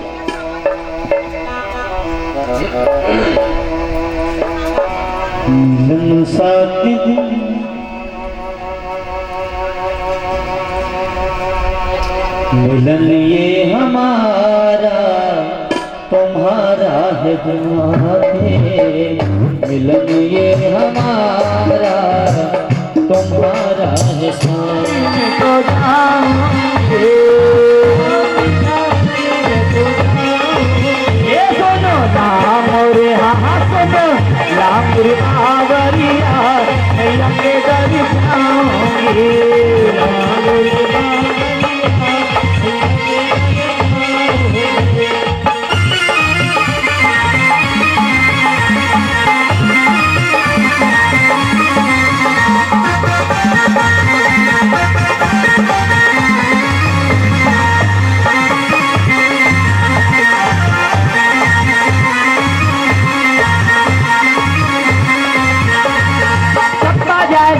मिलन ये हमारा तुम्हारा है जाते मिलन ये हमारा तुम्हारा है सामने तो जाओगे ये सुनो नाम रे हाँ सुनो राम रे आवरिया मैया के दर जाओगे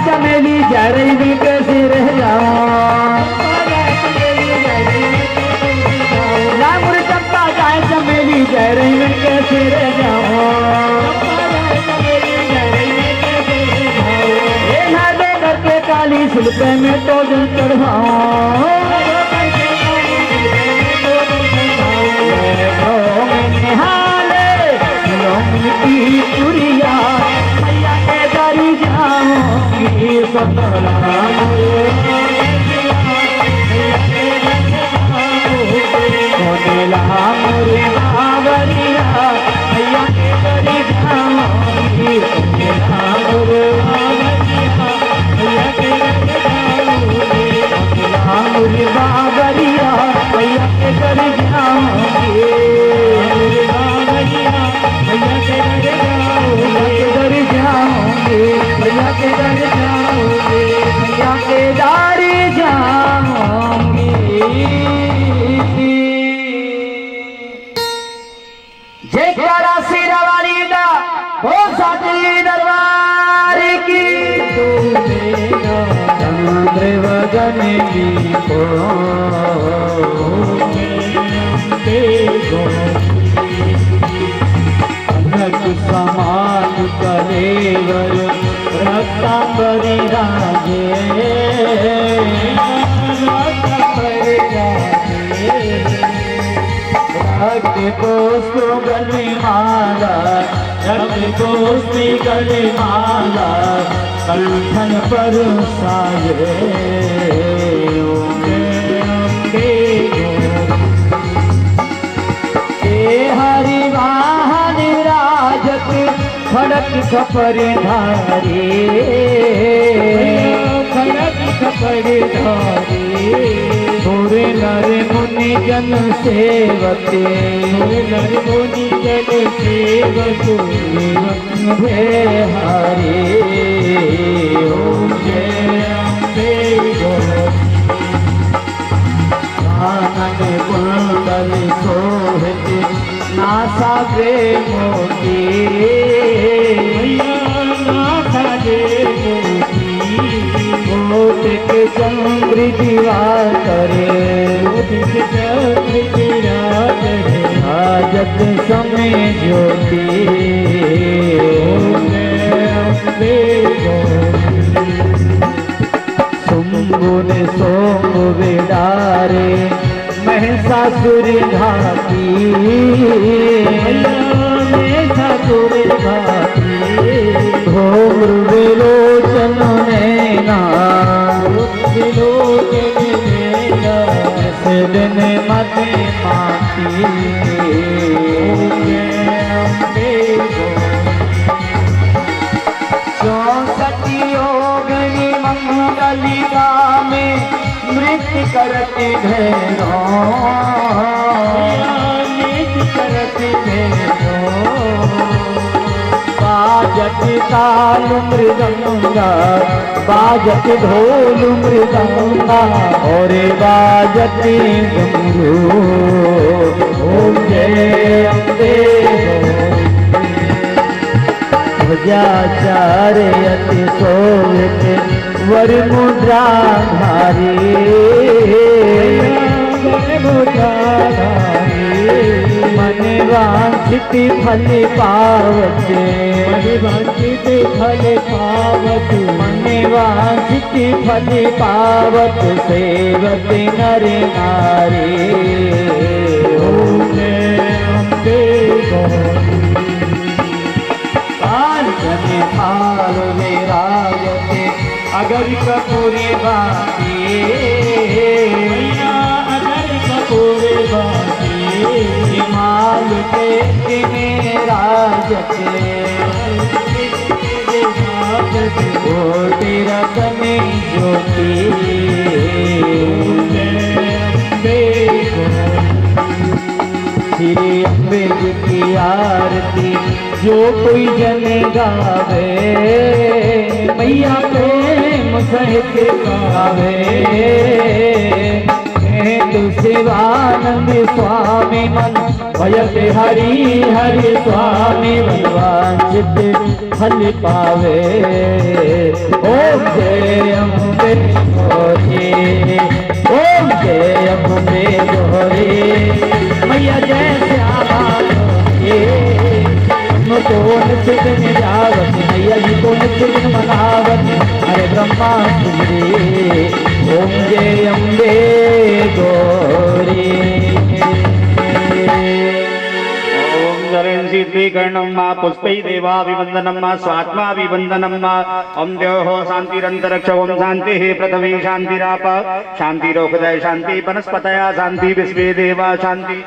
चमेली जरई भी कैसे रह जाऊं रामुर चप्पा जाए चमेली जरई में कैसे रह जाऊं दे करके काली शिल्पे में तो जल चढ़ाऊं की पुरिया मैया के दरी जाऊंगी सतला मोरे बावरिया मैया के दरी जाऊंगी मोरे बावरिया मैया के दरी जाऊंगी भैया के दर जाओगे भैया के दर जाओगे जयकारा सिरवाली दा हो साथी दरबार की चंद्र वदन की समान कलेवर रक्तांबरी राजे रक्त कोष्ठ गले माला रक्त कोष्ठ गले माला कंठन पर साये हरि वाहन राजत खड़क खपर धारे खड़क खपर धारे थोड़े नर मुनि जन सेवते नर मुनि जन सेवक हे हरे ओम जय अम्बे आनंद कुंडल सोहते नासा गे मोती नासा गे मोती कोट के चंद्र दिवा करे चंद्र दिवा करे हाजत समय ज्योति सुम्बुन सोम विडारे महिषासुर घाती महिषासुर घाती घोर विलोचन नैना विलोचन नैना दिन मत माती योगनी मंगलिका में नृत्य करते भैरो नृत्य करते भैरो बाजत ताल मृदंगा बाजत ढोल मृदंगा और बाजत घुंघरू ओम जय अम्बे भजाचार्य अति सोवित वर मुद्रा धारी मन वांछित फल पावत फल पावत मन वांछित फल पावत सेवत नर नारी ओम अम्बे बाती मैया अगर कपूर बाती हिमाल के मेरा जचे वो तेरा कने ज्योति श्री अम्बे जी की आरती जो कोई जन गावे मैया प्रेम सहित गावे तु शिवानंद स्वामी मन भयत हरि हरि स्वामी मनवांचित फल पावे ओम जय अम्बे गौरी ओम जय अम्बे गौरी मैया जय श्यामा को नित्य दिन जावत मैया जी को नित्य दिन मनावत अरे ब्रह्मा सुंदरी ओम जय अम्बे गौरी
सिद्धीकरणं मा पुष्पै देवाभिवन्दनं मा स्वात्माभिवन्दनं मा ओम द्योः शान्तिरन्तरिक्ष ओम शान्तिः पृथिवी शान्तिराप शान्तिरोहृदय शान्ति वनस्पतयः शान्ति विश्वे देवा शान्ति।